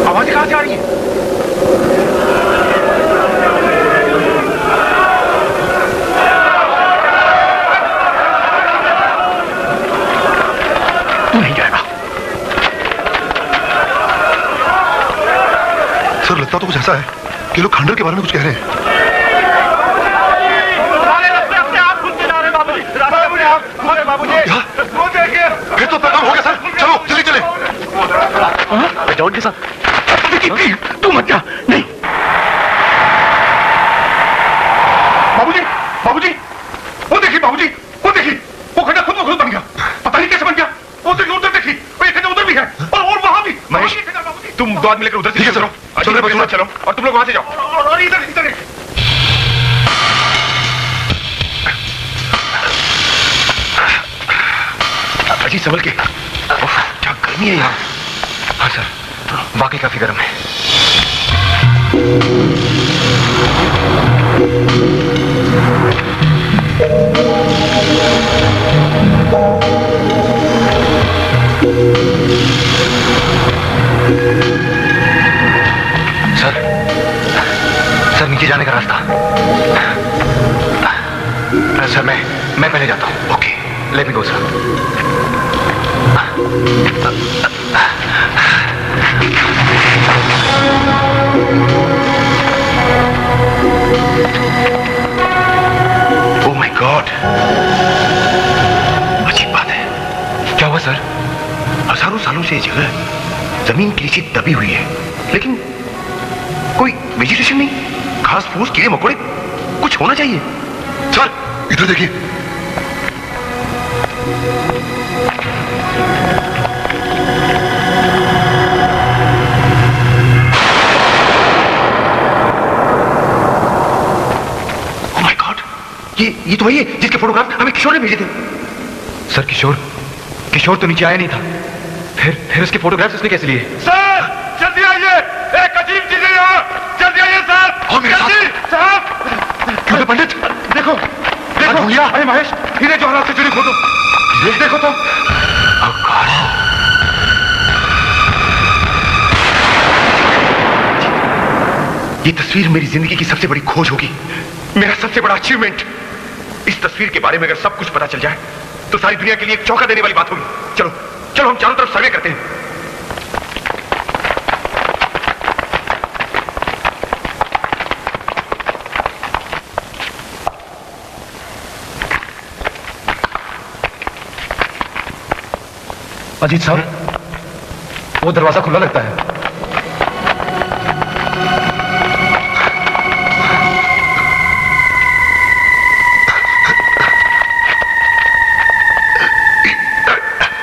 आवाज कहां से आ रही है? तू नहीं जाएगा। सर, लगता तो कुछ ऐसा है कि लोग खंडर के बारे में कुछ कह रहे हैं। फिर तो काम हो गया सर, चलो जल्दी चले। जॉन के साथ तू मत जा। नहीं बाबूजी, वो देखिए बाबूजी, वो खड्डा खुद ब खुद बन गया। पता नहीं कैसे बन गया। उधर देखी, वो एक खड्डा उधर भी है और वहां भी। महेश, तुम दो आदमी लेकर उधर से चलो। चलो और तुम लोग वहां से जाओ। और इधर अजी संभल के। क्या गर्मी है यहाँ। हाँ सर, वाकई काफी गर्म है। सर नीचे जाने का रास्ता। सर मैं पहले जाता हूँ। Okay, let me go sir. Oh my God, अजीब बात है। क्या हुआ सर? हजारों सालों से ये जगह जमीन के नीचे दबी हुई है, लेकिन कोई वेजिटेशन नहीं, घास फूस, कीड़े मकोड़े कुछ होना चाहिए। सर इधर देखिए। ओह माय गॉड, ये तो वही है जिसके फोटोग्राफ हमें किशोर ने भेजे थे। सर किशोर तो नीचे आया नहीं था, फिर उसके फोटोग्राफ्स उसने कैसे लिए? सर जल्दी आइए, एक अजीब चीज है यहाँ। जल्दी आइए सर। और मेरे साहब। क्यों पंडित? देखो अरे महेश, हीरे जवाहरात से जुड़ी फोटो देखो तो। ये तस्वीर मेरी जिंदगी की सबसे बड़ी खोज होगी, मेरा सबसे बड़ा अचीवमेंट। इस तस्वीर के बारे में अगर सब कुछ पता चल जाए तो सारी दुनिया के लिए एक चौंका देने वाली बात होगी। चलो हम चारों तरफ सर्वे करते हैं। अजीत साहब, वो दरवाजा खुला लगता है।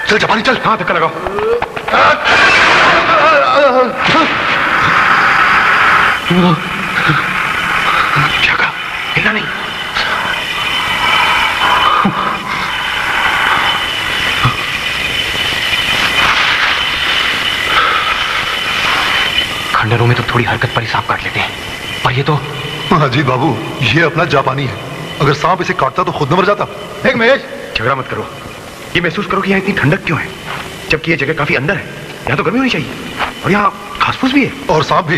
चल जापानी चल। हाँ, धक्का लगाओ। क्या कहा? हिलना नहीं। खंडरों में तो थोड़ी हरकत पर ही सांप काट लेते हैं, और ये तो। अजीत बाबू, ये अपना जापानी है, अगर सांप इसे काटता तो खुद न मर जाता। एक महेश, झगड़ा मत करो। ये महसूस करो कि यहाँ इतनी ठंडक क्यों है, जबकि ये जगह काफी अंदर है। यहाँ तो गर्मी होनी चाहिए, और यहाँ घास फूस भी है और सांप भी।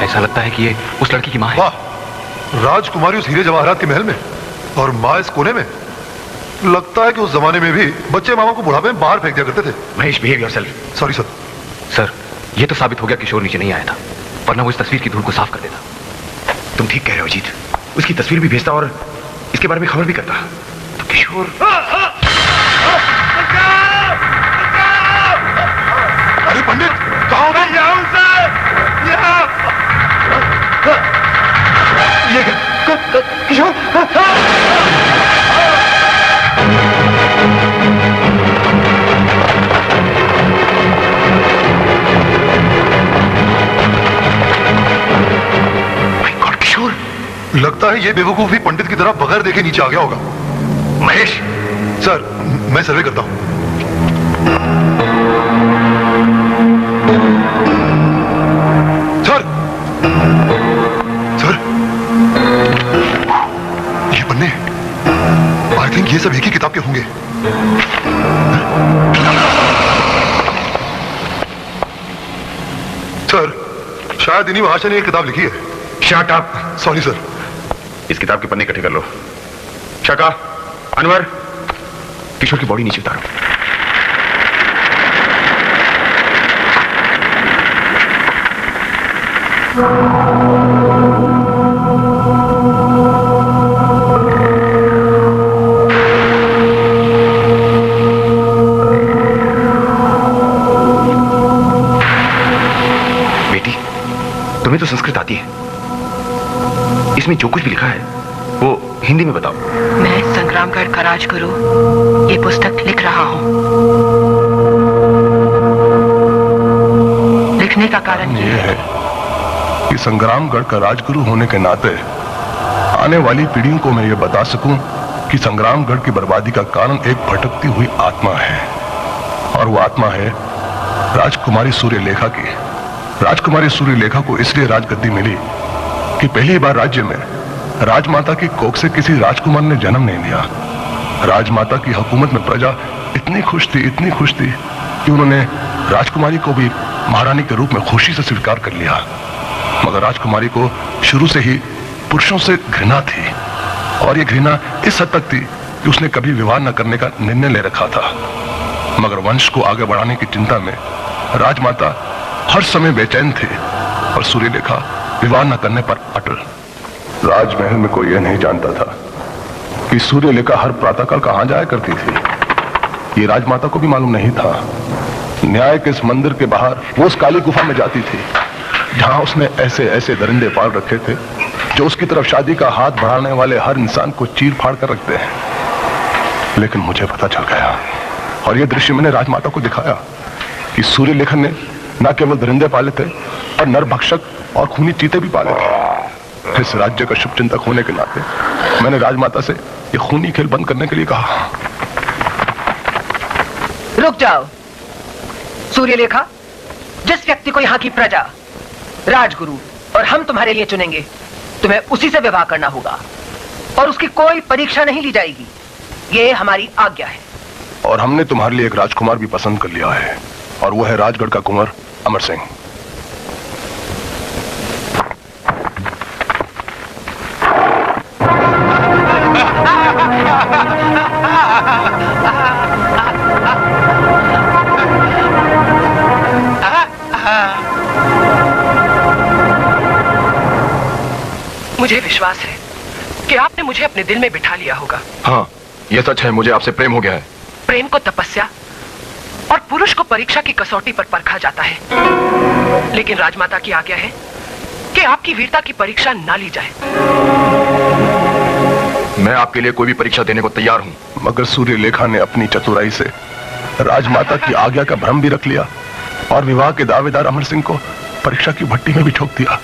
ऐसा लगता है कि ये उस लड़की की माँ है। वाह, राजकुमारी उस हीरे जवाहरात के महल में और माँ इस कोने में। लगता है कि उस जमाने में भी बच्चे मामा को बुढ़ापे में बाहर फेंक दिया करते थे। Mahesh, behave yourself. Sorry sir. Sir, ये तो साबित हो गया किशोर नीचे नहीं आया था, वरना वो इस तस्वीर की धूल को साफ कर देता। तुम ठीक कह रहे हो जीत, उसकी तस्वीर भी भेजता और इसके बारे में खबर भी करता तो किशोर। अरे पंडित, कहाँ हो गए? ये किशोर। लगता है ये बेवकूफ भी पंडित की तरह बगैर देखे नीचे आ गया होगा। महेश। सर, मैं सर्वे करता हूं। सर, सर, ये पन्ने, आई थिंक ये सब एक ही किताब के होंगे। सर, शायद इन्हीं महाशय ने ये किताब लिखी है। Shut up. Sorry sir. इस किताब के पन्ने इकट्ठे कर लो। शाका, अनवर, किशोर की बॉडी नीचे उतारो। बेटी, तुम्हें तो संस्कृत आती है, इसमें जो कुछ भी लिखा है वो हिंदी में बताओ। मैं संग्रामगढ़ का राजगुरु ये पुस्तक लिख रहा हूँ। लिखने का कारण ये है कि संग्रामगढ़ का राजगुरु होने के नाते आने वाली पीढ़ियों को मैं ये बता सकूं कि संग्रामगढ़ की बर्बादी का कारण एक भटकती हुई आत्मा है, और वो आत्मा है राजकुमारी सूर्यलेखा की। राजकुमारी सूर्यलेखा को इसलिए राजगद्दी मिली कि पहली बार राज्य में राजमाता की कोख से किसी राजकुमार ने जन्म नहीं लिया। राजमाता की हुकूमत में प्रजा इतनी खुश थी कि उन्होंने राजकुमारी को भी महारानी के रूप में खुशी से स्वीकार कर लिया। मगर राजकुमारी को शुरू से ही पुरुषों से घृणा थी, और ये घृणा इस हद तक थी कि उसने कभी विवाह न करने का निर्णय ले रखा था। मगर वंश को आगे बढ़ाने की चिंता में राजमाता हर समय बेचैन थे, और सूर्यलेखा विवाह न करने पर अटल। राजमहल में कोई यह नहीं जानता था कि सूर्यलेखा हर प्रातःकाल कहां जाया करती थी। ये राजमाता को भी मालूम नहीं था। न्याय के इस मंदिर के बाहर वो उस काली गुफा में जाती थी जहां उसने ऐसे ऐसे दरिंदे पाल रखे थे जो उसकी तरफ शादी का हाथ बढ़ाने वाले हर इंसान को चीर फाड़ कर रखते हैं। लेकिन मुझे पता चल गया, और यह दृश्य मैंने राजमाता को दिखाया कि सूर्यलेखा ने न केवल दरिंदे पाले थे और नरभक्षक और खूनी चीते भी पाले थे। इस राज्य का शुभचिंतक होने के नाते मैंने राजमाता से ये खूनी खेल बंद करने के लिए कहा। रुक जाओ सूर्यलेखा, जिस व्यक्ति को यहाँ की प्रजा राजगुरु और हम तुम्हारे लिए चुनेंगे, तुम्हें उसी से विवाह करना होगा, और उसकी कोई परीक्षा नहीं ली जाएगी। ये हमारी आज्ञा है। और हमने तुम्हारे लिए एक राजकुमार भी पसंद कर लिया है, और वो है राजगढ़ का कुंवर अमर सिंह। मुझे विश्वास है कि आपने मुझे अपने दिल में बिठा लिया होगा। हाँ, यह सच है, मुझे आपसे प्रेम हो गया है। प्रेम को तपस्या और पुरुष को परीक्षा की कसौटी पर परखा जाता है, लेकिन राजमाता की आज्ञा है कि आपकी वीरता की परीक्षा ना ली जाए। मैं आपके लिए कोई भी परीक्षा देने को तैयार हूँ। मगर सूर्यलेखा ने अपनी चतुराई से राजमाता की आज्ञा का भ्रम भी रख लिया, और विवाह के दावेदार अमर सिंह को परीक्षा की भट्टी में भी ठोक दिया।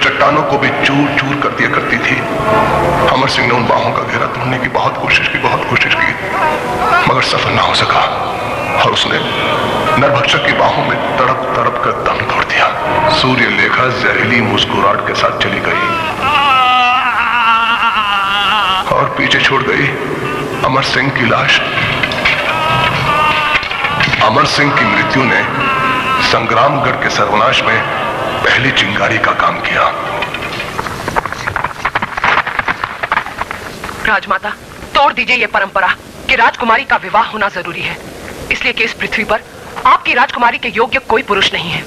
चट्टानों को भी चूर चूर कर दिया करती थी। अमर सिंह ने उन बाहों का घेरा तोड़ने की बहुत कोशिश की, मगर सफल ना हो सका और उसने नरभक्षक की बाहों में तड़प तड़प कर दम तोड़ दिया। सूर्यलेखा जहरीली मुस्कुराहट के साथ चली गई और पीछे छोड़ गई अमर सिंह की लाश। अमर सिंह की मृत्यु ने संग्रामगढ़ के सर्वनाश में पहली चिंगारी का काम किया। राजमाता, तोड़ दीजिए ये परंपरा कि राजकुमारी का विवाह होना जरूरी है, इसलिए कि इस पृथ्वी पर आपकी राजकुमारी के योग्य कोई पुरुष नहीं है।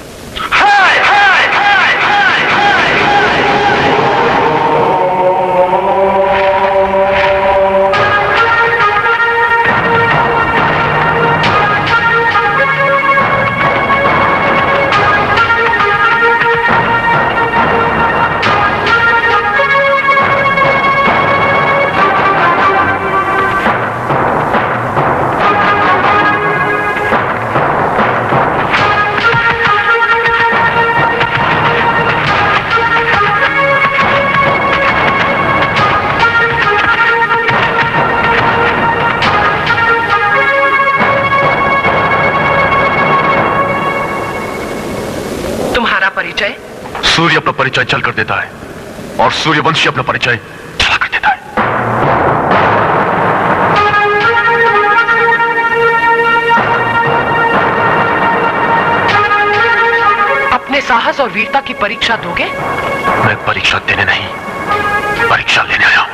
परिचय? सूर्य अपना परिचय जल कर देता है और सूर्यवंशी अपना परिचय जला कर देता है। अपने साहस और वीरता की परीक्षा दोगे? मैं परीक्षा देने नहीं, परीक्षा लेने आया हूं।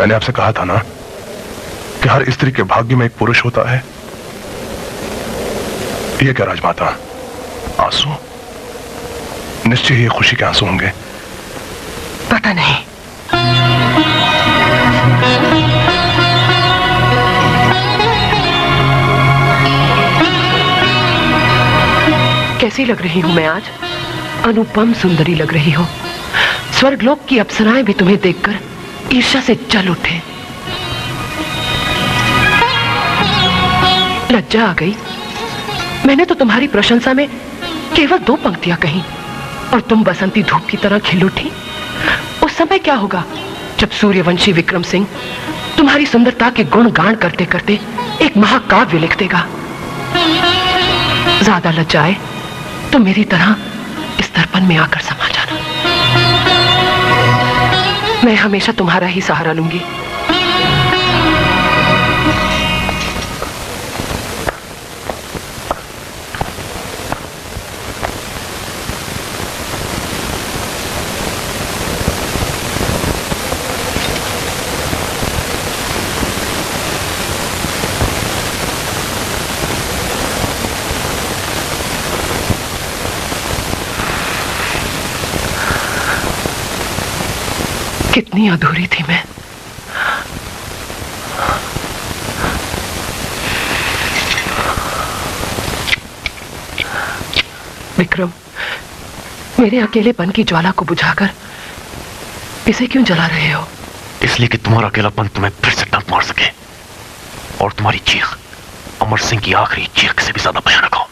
मैंने आपसे कहा था ना कि हर स्त्री के भाग्य में एक पुरुष होता है। ये क्या राजमाता, आंसू? निश्चय ही खुशी के आंसू होंगे। पता नहीं। कैसी लग रही हूं मैं आज? अनुपम सुंदरी लग रही हो। स्वर्गलोक की अप्सराएं भी तुम्हें देखकर ईर्ष्या से जल उठे। लज्जा आ गई। मैंने तो तुम्हारी प्रशंसा में केवल 2 पंक्तियां कही और तुम बसंती धूप की तरह खिल उठी। उस समय क्या होगा जब सूर्यवंशी विक्रम सिंह तुम्हारी सुंदरता के गुण गान करते करते एक महाकाव्य लिख देगा। ज्यादा लज्जाए तो मेरी तरह इस दर्पण में आकर समा जाना। मैं हमेशा तुम्हारा ही सहारा लूंगी। कितनी अधूरी थी मैं। विक्रम, मेरे अकेलेपन की ज्वाला को बुझाकर इसे क्यों जला रहे हो? इसलिए कि तुम्हारा अकेलापन तुम्हें फिर से डंक मार सके और तुम्हारी चीख अमर सिंह की आखिरी चीख से भी ज्यादा भयानक हो।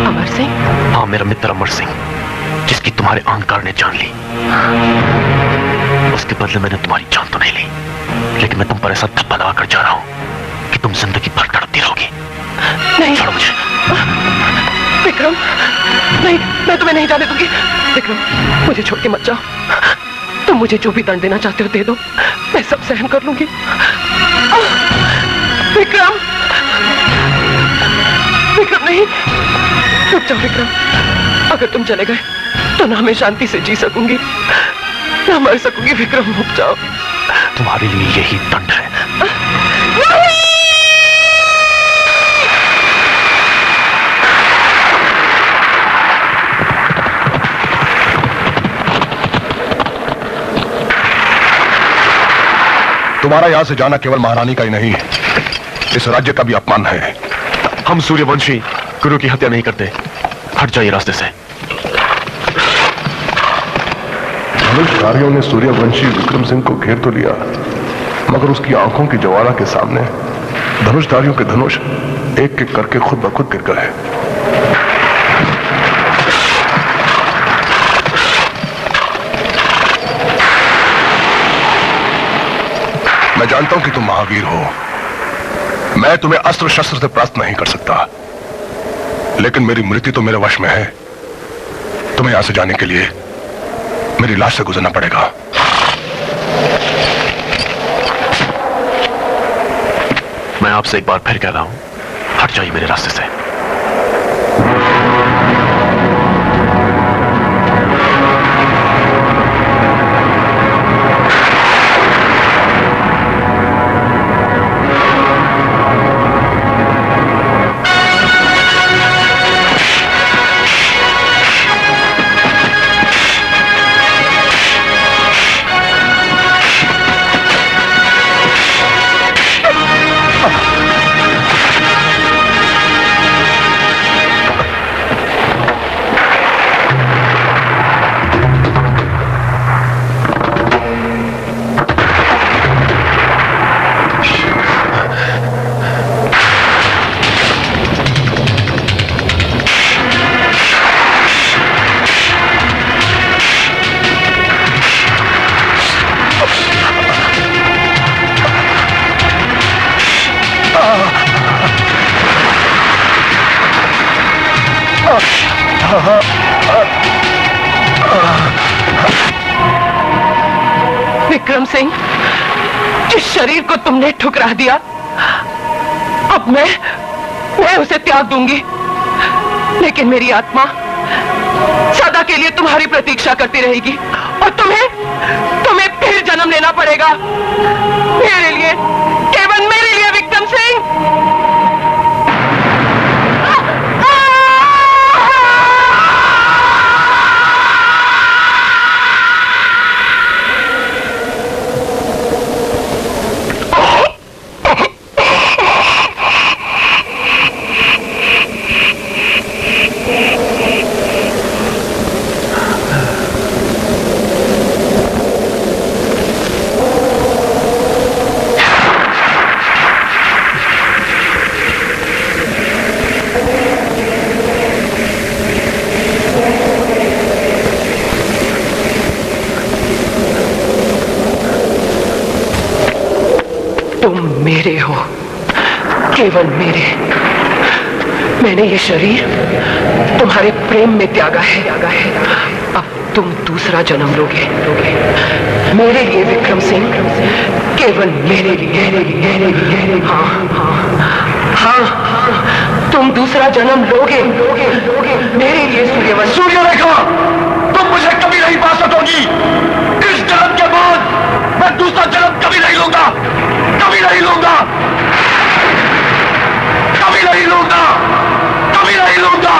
अमर सिंह? हाँ, मेरा मित्र अमर सिंह, जिसकी तुम्हारे अहंकार ने जान ली। उसके बदले मैंने तुम्हारी जान तो नहीं ली, लेकिन मैं तुम पर ऐसा धब्बा लगा कर जा रहा हूं कि तुम जिंदगी भर तड़पती रहोगी। नहीं छोड़ो मुझे। विक्रम, नहीं, मैं तुम्हें नहीं जाने दूंगी। विक्रम, मुझे छोड़ के मत जाओ। तुम मुझे जो भी दंड देना चाहते हो दे दो, मैं सब सहन कर लूंगी। विक्रम, विक्रम नहीं, रुक जाओ विक्रम। अगर तुम चले गए तो ना मैं शांति से जी सकूंगी ना मर सकूंगी। विक्रम, रुक जाओ। तुम्हारे लिए यही दंड है। तुम्हारा यहां से जाना केवल महारानी का ही नहीं, इस राज्य का भी अपमान है। हम सूर्यवंशी गुरु की हत्या नहीं करते। हट जाइए रास्ते से। धनुषधारियों ने सूर्यवंशी विक्रम सिंह को घेर तो लिया, मगर उसकी आंखों की ज्वाला के सामने धनुषधारियों के धनुष एक एक करके खुद ब खुद गिर गए। मैं जानता हूं कि तुम महावीर हो। मैं तुम्हें अस्त्र शस्त्र से परास्त नहीं कर सकता, लेकिन मेरी मृत्यु तो मेरे वश में है। तुम्हें यहां से जाने के लिए मेरी लाश से गुजरना पड़ेगा। मैं आपसे एक बार फिर कह रहा हूं, हट जाइए मेरे रास्ते से। विक्रम सिंह, जिस शरीर को तुमने ठुकरा दिया, अब मैं उसे त्याग दूंगी, लेकिन मेरी आत्मा सदा के लिए तुम्हारी प्रतीक्षा करती रहेगी और तुम्हें फिर जन्म लेना पड़ेगा मेरे लिए, केवल मेरे लिए विक्रम सिंह। मेरे हो, केवल मेरे। मैंने ये शरीर तुम्हारे प्रेम में त्यागा है। अब तुम दूसरा जन्म लोगे मेरे लिए विक्रम सिंह, केवल मेरे लिए। हाँ, तुम दूसरा जन्म लोगे मेरे लिए सूर्यवंशी। सूर्यरेखा, तुम मुझे कभी नहीं पा सकोगी। इस जन्म के बाद मैं दूसरा जन्म कभी नहीं लूंगा, कभी नहीं लूंगा, कभी नहीं लूंगा, कभी नहीं लूंगा।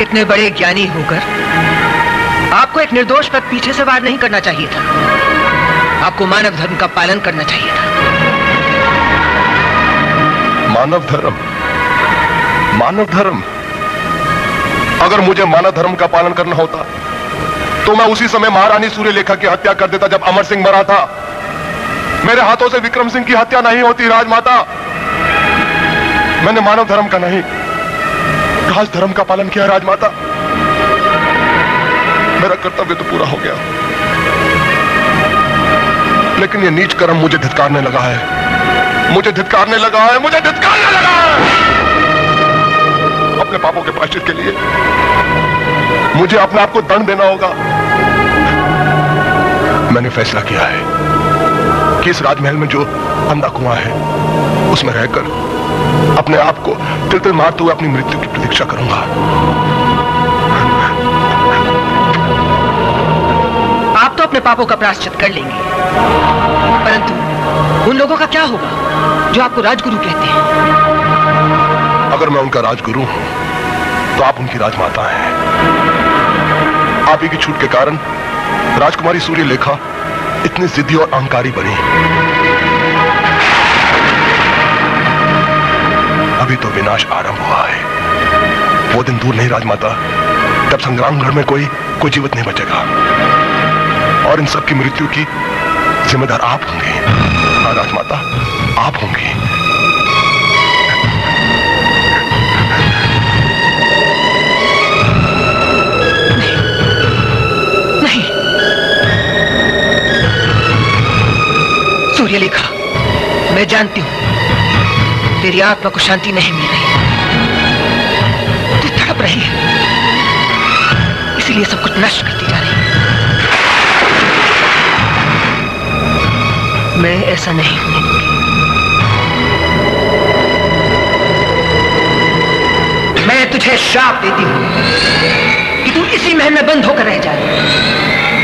इतने बड़े ज्ञानी होकर आपको एक निर्दोष पर पीछे से वार नहीं करना चाहिए था। आपको मानव धर्म का पालन करना चाहिए था। मानव धर्म, मानव धर्म। अगर मुझे मानव धर्म का पालन करना होता तो मैं उसी समय महारानी सूर्यलेखा की हत्या कर देता जब अमर सिंह मरा था। मेरे हाथों से विक्रम सिंह की हत्या नहीं होती राजमाता। मैंने मानव धर्म का नहीं, राज धर्म का पालन किया राजमाता। मेरा कर्तव्य तो पूरा हो गया, लेकिन ये नीच कर्म मुझे धिक्कारने लगा है, मुझे धिक्कारने लगा है, मुझे धिक्कारने लगा है। अपने पापों के प्रायश्चित के लिए मुझे अपने आप को दंड देना होगा। मैंने फैसला किया है कि इस राजमहल में जो अंधा कुआं है उसमें रहकर अपने आप को तिल तिल मारते हुए अपनी मृत्यु की प्रतीक्षा करूंगा। आप तो अपने पापों का प्रायश्चित कर लेंगे, परंतु उन लोगों का क्या होगा जो आपको राजगुरु कहते हैं? अगर मैं उनका राजगुरु हूं तो आप उनकी राजमाता हैं। आप ही की छूट के कारण राजकुमारी सूर्यलेखा इतनी जिद्दी और अहंकारी बनी। अभी तो विनाश आरंभ हुआ है। वो दिन दूर नहीं राजमाता, तब संग्रामगढ़ में कोई जीवित नहीं बचेगा और इन सब की मृत्यु की जिम्मेदार आप होंगे। हाँ राजमाता, आप होंगी। नहीं, सूर्यलेखा, मैं जानती हूं तेरी आत्मा को शांति नहीं मिल रही, तू तड़प रही है, इसलिए सब कुछ नष्ट करती जा रही है। मैं ऐसा नहीं हूं। मैं तुझे श्राप देती हूं कि तू इसी महल में बंद होकर रह जाए।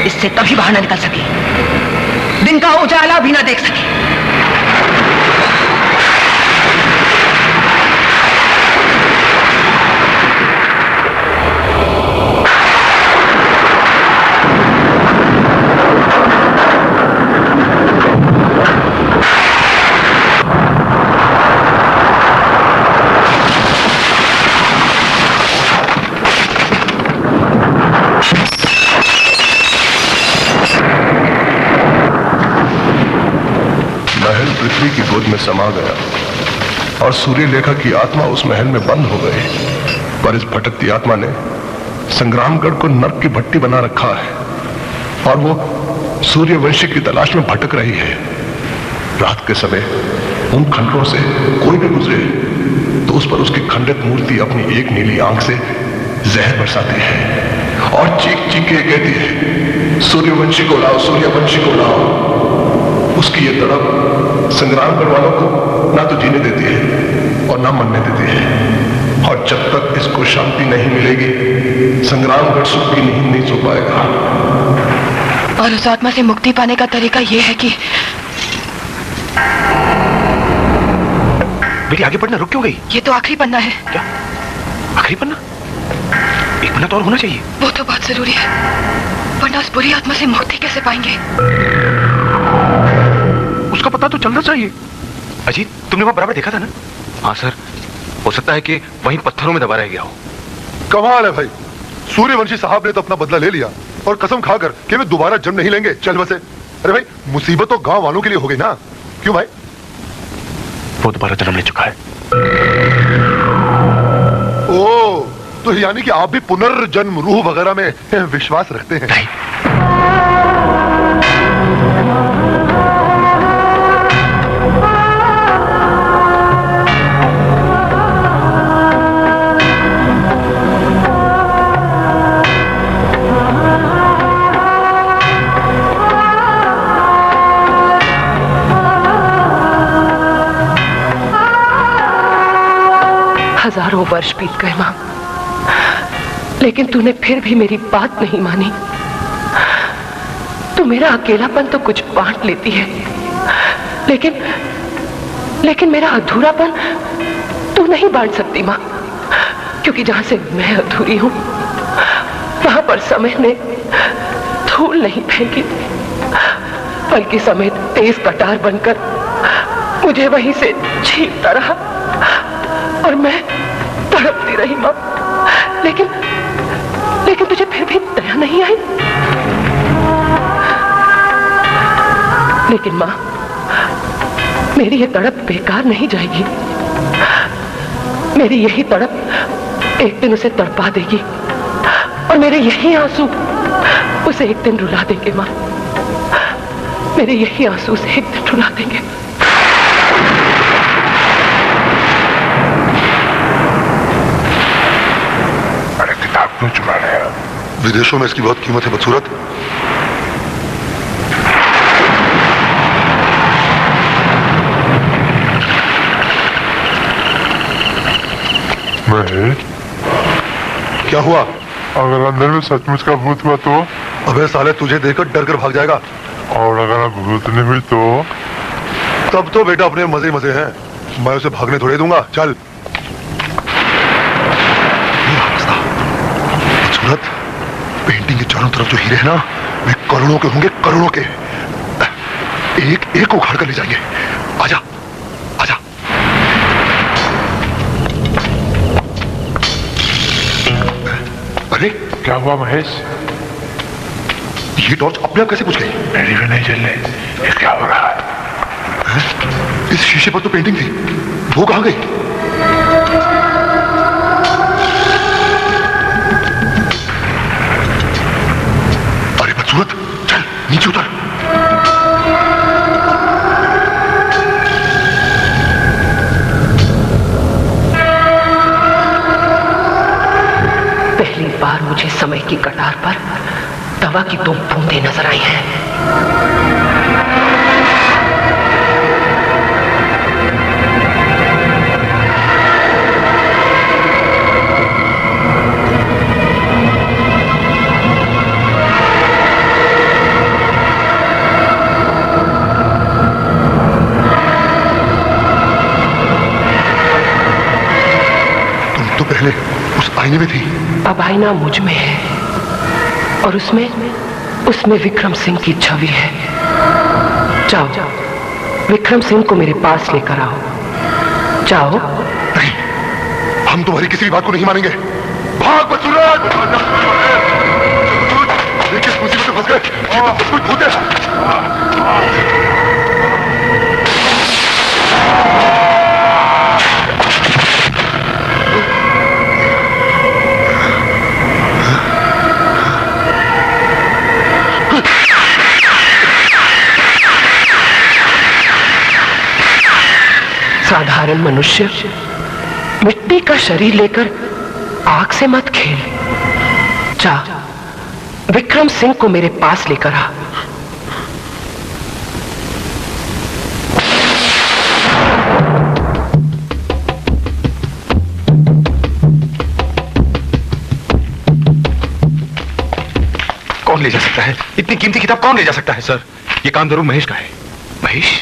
इससे कभी बाहर ना निकल सके, दिन का उजाला भी ना देख सके। गोद में समा गया और सूर्यलेखा की आत्मा उस महल में बंद हो गई। पर इस भटकती आत्मा ने संग्रामगढ़ को नर्क की भट्टी बना रखा है और वो सूर्यवंशी की तलाश में भटक रही है। रात के समय उन खंडरों से कोई भी गुजरे तो उस पर उसकी खंडित मूर्ति अपनी एक नीली आंख से जहर बरसाती है और चीख चीख के कहती है, सूर्यवंशी को लाओ, सूर्यवंशी को लाओ। उसकी ये तड़प संग्रामगढ़ वालों को ना तो जीने देती है और ना मरने देती है। और जब तक इसको शांति नहीं मिलेगी, संग्रामगढ़ सुख की नींद नहीं सो पाएगा। और उस आत्मा से मुक्ति पाने का तरीका यह है कि बेटी आगे बढ़ना रुक क्यों गई? ये तो आखिरी पन्ना है। क्या आखिरी पन्ना? एक पन्ना तो और होना चाहिए। वो तो बहुत जरूरी है, वरना उस बुरी आत्मा से मुक्ति कैसे पाएंगे? उसका पता तो चलना चाहिए। अजीत, तुमने वहां बराबर देखा था ना? हाँ सर, हो सकता है कि वहीं पत्थरों में दबा रह गया हो। कमाल है भाई, सूर्यवंशी साहब ने तो अपना बदला ले लिया और कसम खाकर कि वे दोबारा जन्म नहीं लेंगे। चल बसे। अरे भाई, मुसीबत तो गांव वालों के लिए हो गई ना। क्यों भाई? वो दोबारा जन्म ले चुका है। ओ, तो यानी कि आप भी पुनर्जन्म, रूह वगैरह में विश्वास रखते हैं? नहीं। हजारों वर्ष बीत गए मां, लेकिन तूने फिर भी मेरी बात नहीं मानी। तू मेरा अकेलापन तो कुछ बांट लेती है, लेकिन मेरा अधूरापन तू नहीं बांट सकती मां, क्योंकि जहां से मैं अधूरी हूं वहां पर समय ने धूल नहीं फेंकी, बल्कि समय तेज कटार बनकर मुझे वहीं से छीनता रहा और मैं तड़पती रही मां। लेकिन तुझे फिर भी दया नहीं आई। लेकिन मां, मेरी ये तड़प बेकार नहीं जाएगी। मेरी यही तड़प एक दिन उसे तड़पा देगी और मेरे यही आंसू उसे एक दिन रुला देंगे मां। मेरे यही आंसू उसे एक दिन रुला देंगे। क्यों चुरा रहे हैं? विदेशों में इसकी बहुत कीमत है बदसूरत। महेश, क्या हुआ? अगर अंदर में सचमुच का भूत हुआ तो? अबे साले, तुझे देखकर डर कर भाग जाएगा। और अगर भूत नहीं हुई तो? तब तो बेटा अपने मजे मजे हैं, मैं उसे भागने थोड़े दूंगा। चल। पेंटिंग के चारों तरफ जो हीरे हैं ना, वे करोड़ों के होंगे, करोड़ों के। एक एक उखाड़ कर ले जाएंगे। आजा, आजा। अरे क्या हुआ महेश? ये टॉर्च अपने आप कैसे बुझ गई? मेरी भी नहीं जल रही। ये क्या हो रहा है? इस शीशे पर तो पेंटिंग थी, वो कहां गई? सूरत, चल नीचे उतर। पहली बार मुझे समय की कटार पर दवा की 2 बूंदें नजर आई हैं। पहले उस आईने में थी। अब आईना मुझ में है और उसमें विक्रम सिंह की छवि है। जाओ, विक्रम सिंह को मेरे पास लेकर आओ। जाओ। नहीं, हम तुम्हारी किसी भी बात को नहीं मानेंगे। भाग बदसूरत! किस मुसीबत में फंस गए? ये तो कुछ होते हैं। साधारण मनुष्य मिट्टी का शरीर लेकर आग से मत खेल। जा, विक्रम सिंह को मेरे पास लेकर आ। कौन ले जा सकता है? इतनी कीमती किताब कौन ले जा सकता है? सर, ये काम जरूर महेश का है। महेश?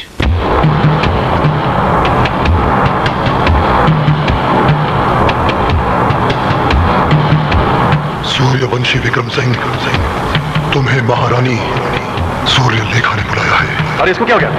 सूर्यवंशी विक्रम सिंह, तुम्हें महारानी सूर्यलेखा ने बुलाया है। अरे इसको क्या हो गया?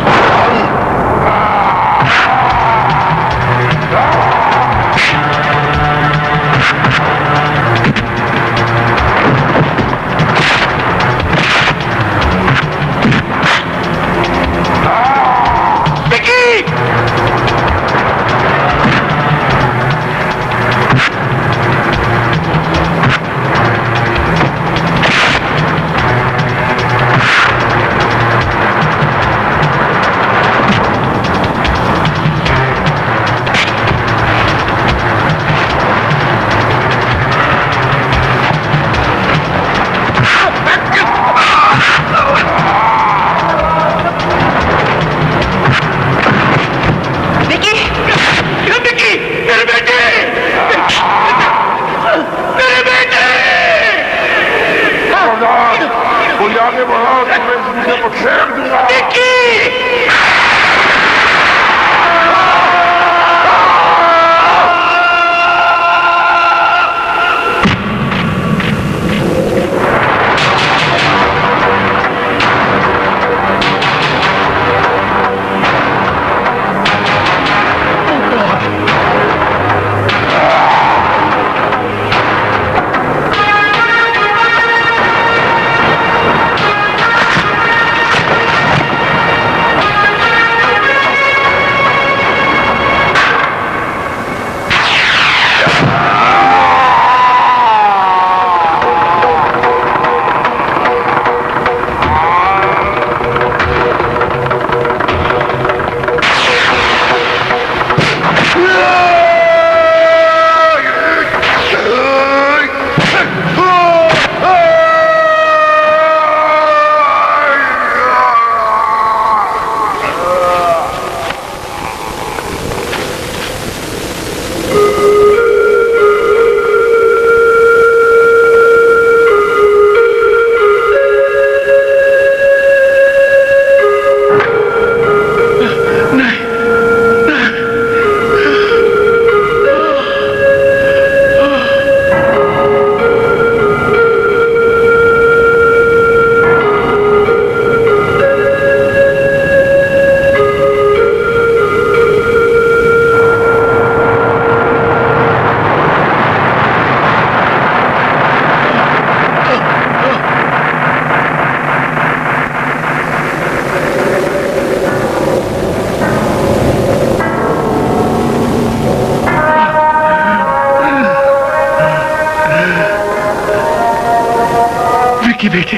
की बेटे,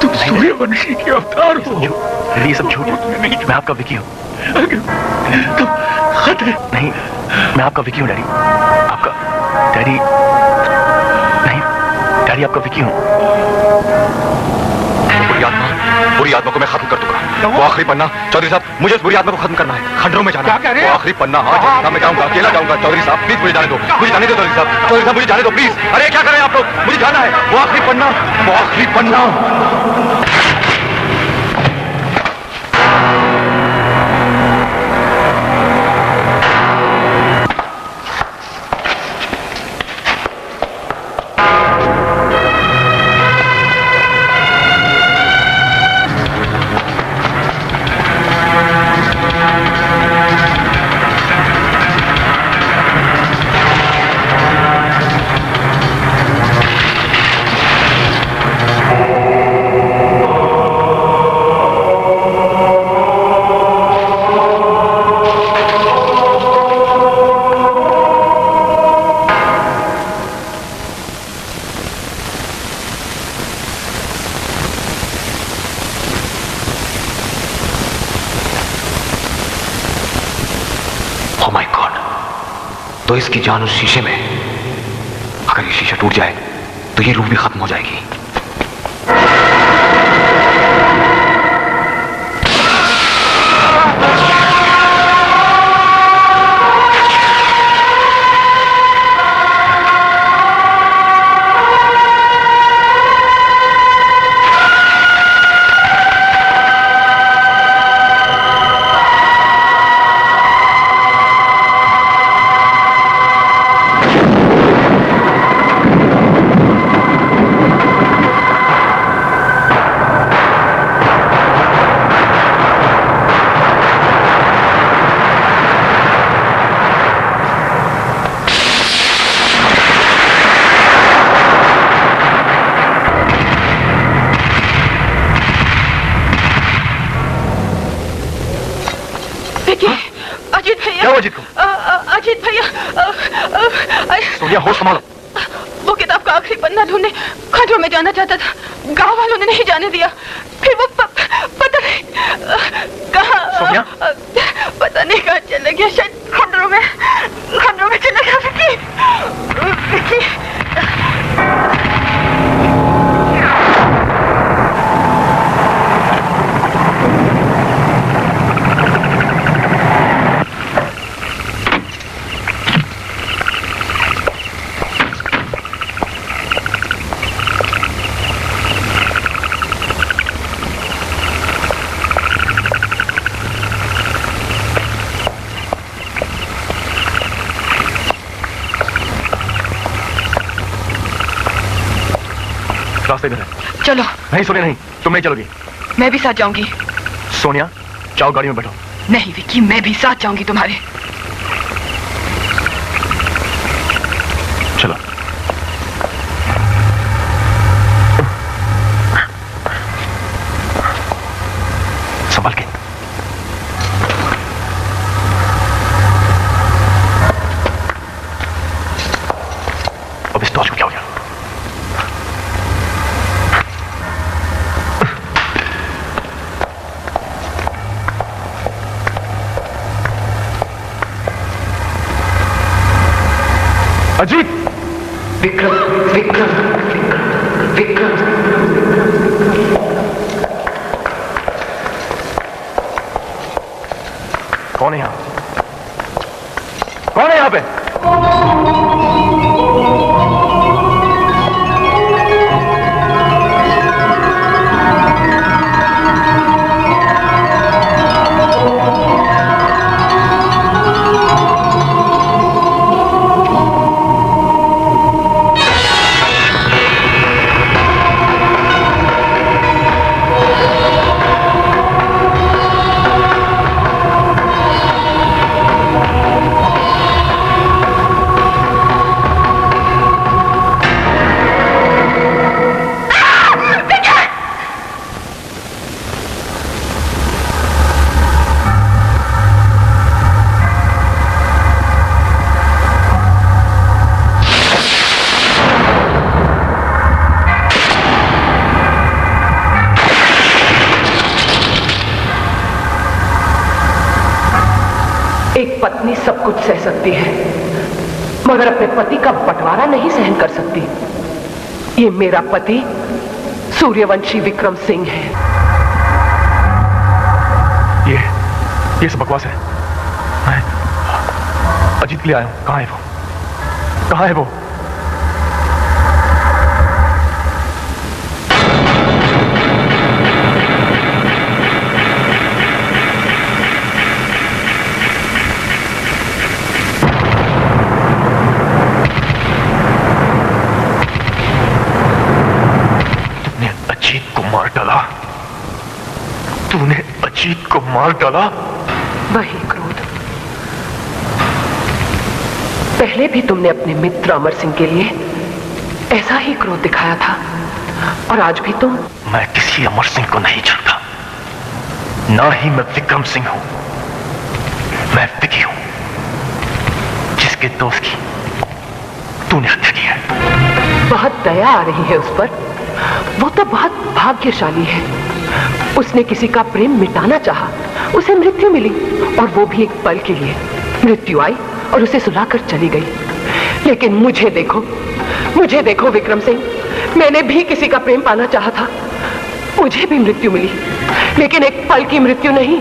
तुम सूर्यवंशी के अवतार हो। ये सब झूठ है। मैं आपका विकी हूँ। तुम खत है। नहीं, मैं आपका विकी हूँ डैडी। आपका डैडी नहीं, डैडी आपका विकी हूँ। बुरी आत्मा को मैं खत्म कर दूंगा। वो आखिरी पन्ना चौधरी साहब, मुझे उस बुरी आत्मा को खत्म करना है। खंडरों में जाना है। वो आखिरी पन्ना। हाँ, मैं जाऊंगा, अकेला जाऊंगा। चौधरी साहब प्लीज मुझे जाने दो, मुझे जाने दो चौधरी साहब। चौधरी साहब मुझे जाने दो प्लीज। अरे क्या करें आप लोग, मुझे जाना है। वो आखिरी पन्ना, वो आखिरी पन्ना। तो इसकी जान उस शीशे में। अगर ये शीशा टूट जाए तो ये रूह भी खत्म हो जाएगी। अजीत भैया, सोनिया होश संभालो। वो किताब का आखिरी पन्ना ढूंढने खंडरों में जाना चाहता था, गांव वालों ने नहीं जाने दिया। फिर वो पता नहीं कहाँ, सोनिया? पता नहीं कहाँ चला गया, शायद खंडरों में चला गया। विकी, रास्ते में है। चलो। नहीं सोनिया नहीं, तुम नहीं चलोगी। मैं भी साथ जाऊंगी। सोनिया जाओ गाड़ी में बैठो। नहीं विकी, मैं भी साथ जाऊंगी तुम्हारे। चलो। संभाल के। अब इस टॉर्च को क्या हो गया? अजीत! विक्रम, विक्रम, विक्रम। कौन है यहां? कौन है यहां पे? पत्नी सब कुछ सह सकती है, मगर अपने पति का बंटवारा नहीं सहन कर सकती। ये मेरा पति सूर्यवंशी विक्रम सिंह है। ये सब बकवास है। मैं अजीत के लिए आया हूं। कहां है वो? कहां है वो? तूने अजीत को मार डाला? वही क्रोध। पहले भी तुमने अपने मित्र अमर सिंह के लिए ऐसा ही क्रोध दिखाया था, और आज भी तुम। मैं किसी अमर सिंह को नहीं जानता, ना ही मैं विक्रम सिंह हूं। मैं विकी हूं, जिसके दोस्त की तूने हत्या की है। बहुत दया आ रही है उस पर। वो तो बहुत भाग्यशाली है। उसने किसी का प्रेम मिटाना चाहा, उसे मृत्यु मिली, और वो भी एक पल के लिए। मृत्यु आई और उसे सुलाकर चली गई। लेकिन मुझे देखो विक्रम सिंह, मैंने भी किसी का प्रेम पाना चाहा था, मुझे भी मृत्यु मिली, लेकिन एक पल की मृत्यु नहीं,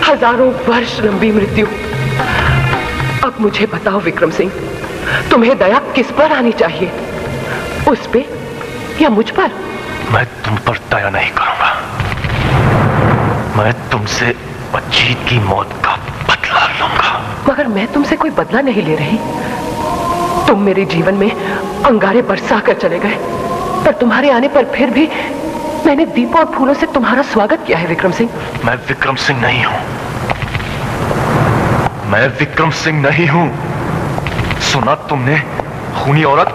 हजारों वर्ष लंबी मृत्यु। अब मुझे बताओ विक्रम सिंह, तुम्हें दया किस पर आनी चाहिए, उस पे या मुझ पर? मैं तुम पर दया नहीं करूंगा, मैं तुमसे अजीत की मौत का बदला लूंगा। मगर मैं तुमसे कोई बदला नहीं ले रही। तुम मेरे जीवन में अंगारे बरसा कर चले गए, पर तुम्हारे आने पर फिर भी मैंने दीपों और फूलों से तुम्हारा स्वागत किया है विक्रम सिंह। मैं विक्रम सिंह नहीं हूं, मैं विक्रम सिंह नहीं हूं। सुना तुमने, खूनी औरत।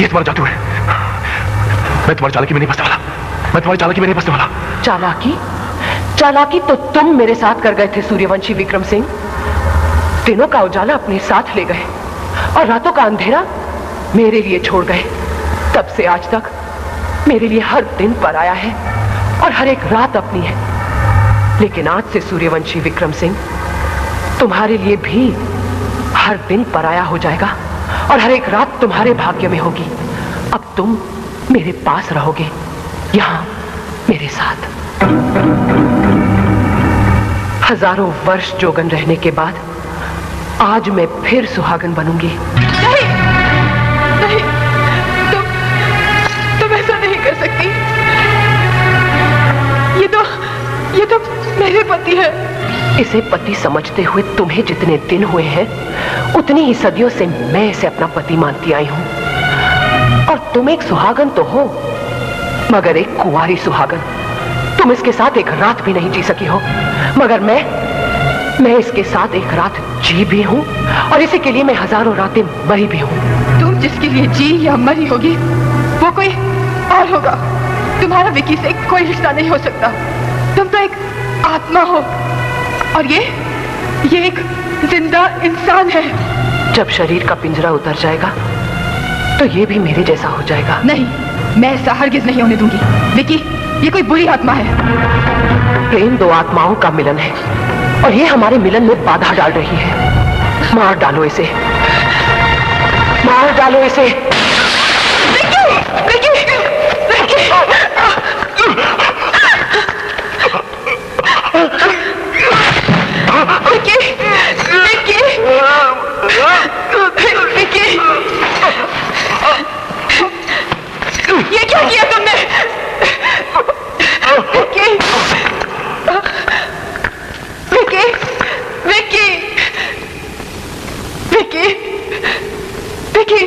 ये तुम्हारा जादू है। मैं तुम्हारी चालाकी में नहीं फंसने वाला, मैं तुम्हारी चालाकी में नहीं फंसने वाला। चालाकी तो तुम मेरे साथ कर गए थे सूर्यवंशी विक्रम सिंह। दिनों का उजाला अपने साथ ले गए और रातों का अंधेरा मेरे लिए छोड़ गए। तब से आज तक मेरे लिए हर दिन पराया है और हर एक रात अपनी है। लेकिन आज से सूर्यवंशी विक्रम सिंह, तुम्हारे लिए भी हर दिन पराया हो जाएगा और हर एक रात तुम्हारे भाग्य में होगी। अब तुम मेरे पास रहोगे, यहां मेरे साथ। हजारों वर्ष जोगन रहने के बाद आज मैं फिर सुहागन बनूंगी। नहीं, नहीं, तुम ऐसा नहीं कर सकती। ये तो मेरे पति है। इसे पति समझते हुए तुम्हें जितने दिन हुए हैं, उतनी ही सदियों से मैं इसे अपना पति मानती आई हूं। और तुम एक सुहागन तो हो, मगर एक कुंवारी सुहागन। तुम इसके साथ एक रात भी नहीं जी सकी हो, मगर मैं इसके साथ एक रात जी भी हूं और इसी के लिए मैं हजारों रातें मरी भी हूं। तुम जिसके लिए जी या मरी होगी, वो कोई और होगा। तुम्हारा विकी से कोई रिश्ता नहीं हो सकता। तुम तो एक आत्मा हो और ये एक जिंदा इंसान है। जब शरीर का पिंजरा उतर जाएगा तो ये भी मेरे जैसा हो जाएगा। नहीं, मैं ऐसा हरगिज नहीं होने दूंगी। विकी, ये कोई बुरी आत्मा है। प्रेम दो आत्माओं का मिलन है और ये हमारे मिलन में बाधा डाल रही है। मार डालो इसे, मार डालो इसे। विकी, विकी, विकी। विकी, विकी, विकी, ये क्या किया तुमने? विकी, विकी, विकी, विकी, विकी।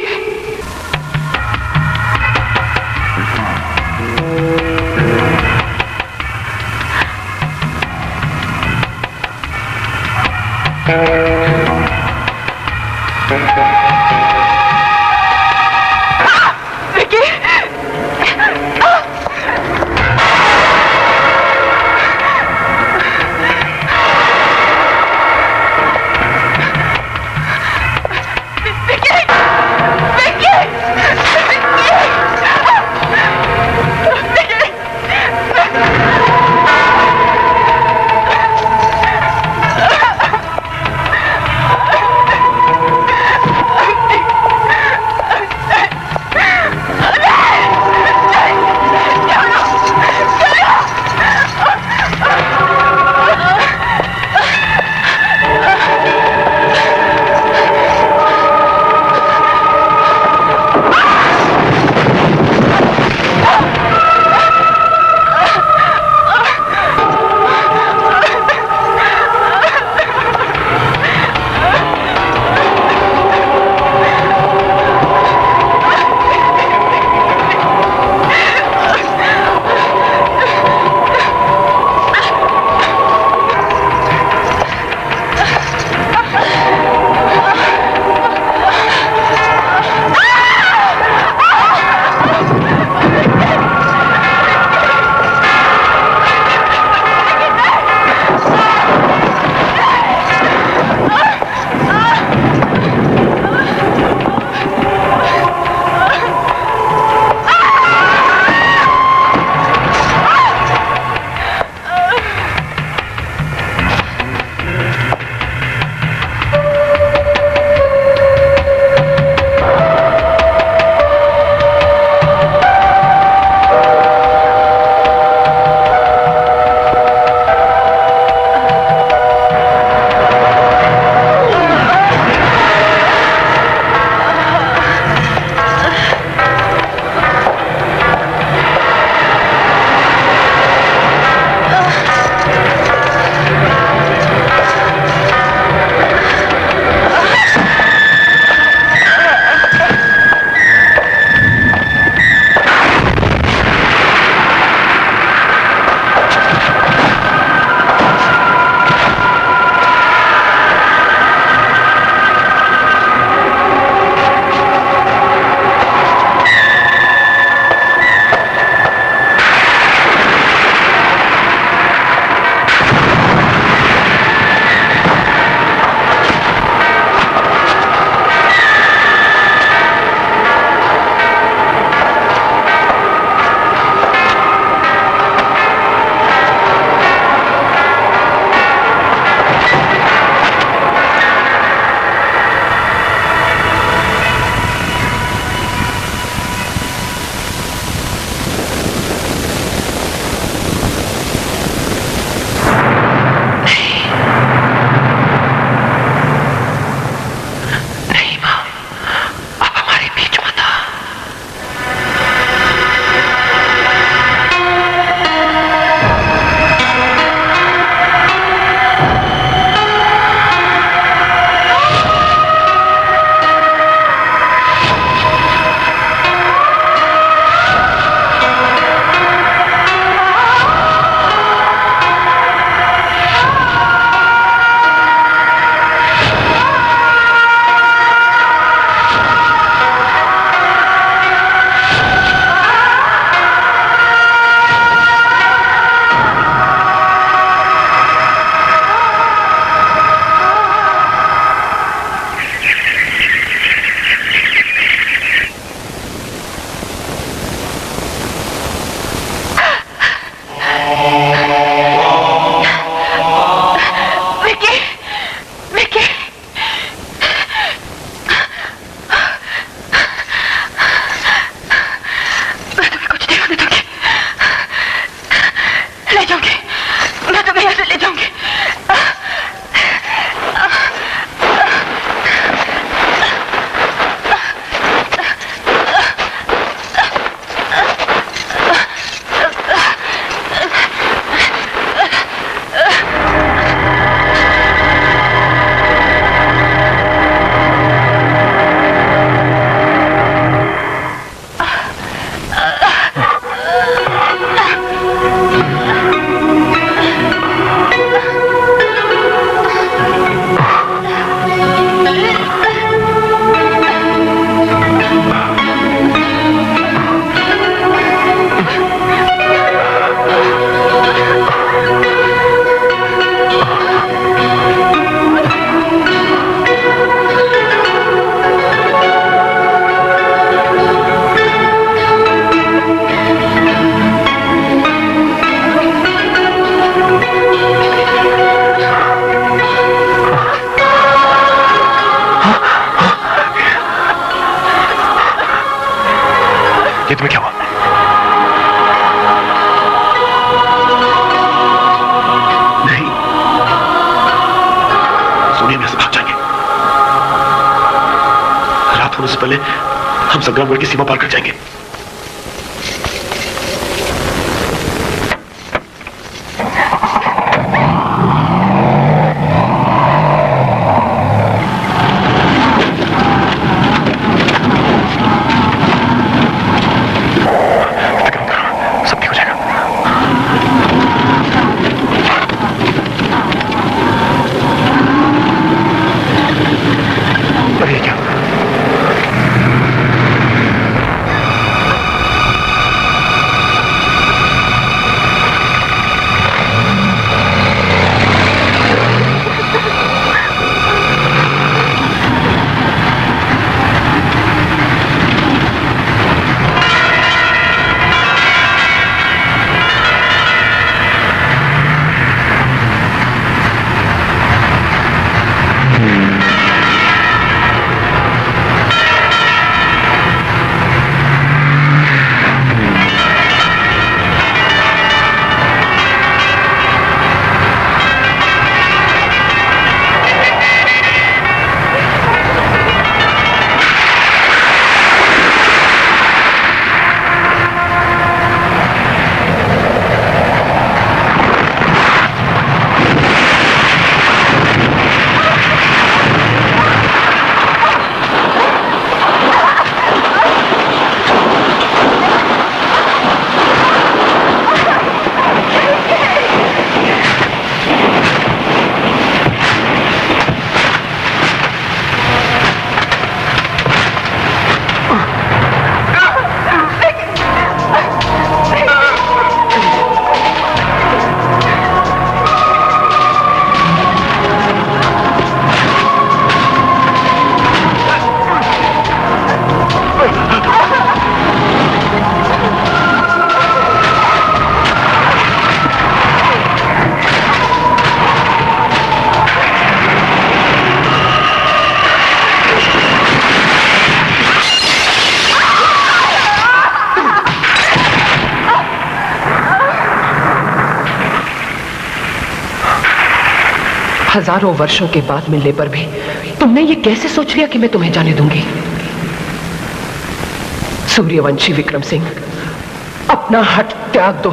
बताइए तुम्हें क्या हुआ? नहीं, सोनिया मेरे से भाग जाएंगे। रात होने से पहले हम संग्रामगढ़ की सीमा पार कर जाएंगे। हजारों वर्षों के बाद मिलने पर भी तुमने ये कैसे सोच लिया कि मैं तुम्हें जाने दूंगी? सूर्यवंशी विक्रम सिंह, अपना हट त्याग दो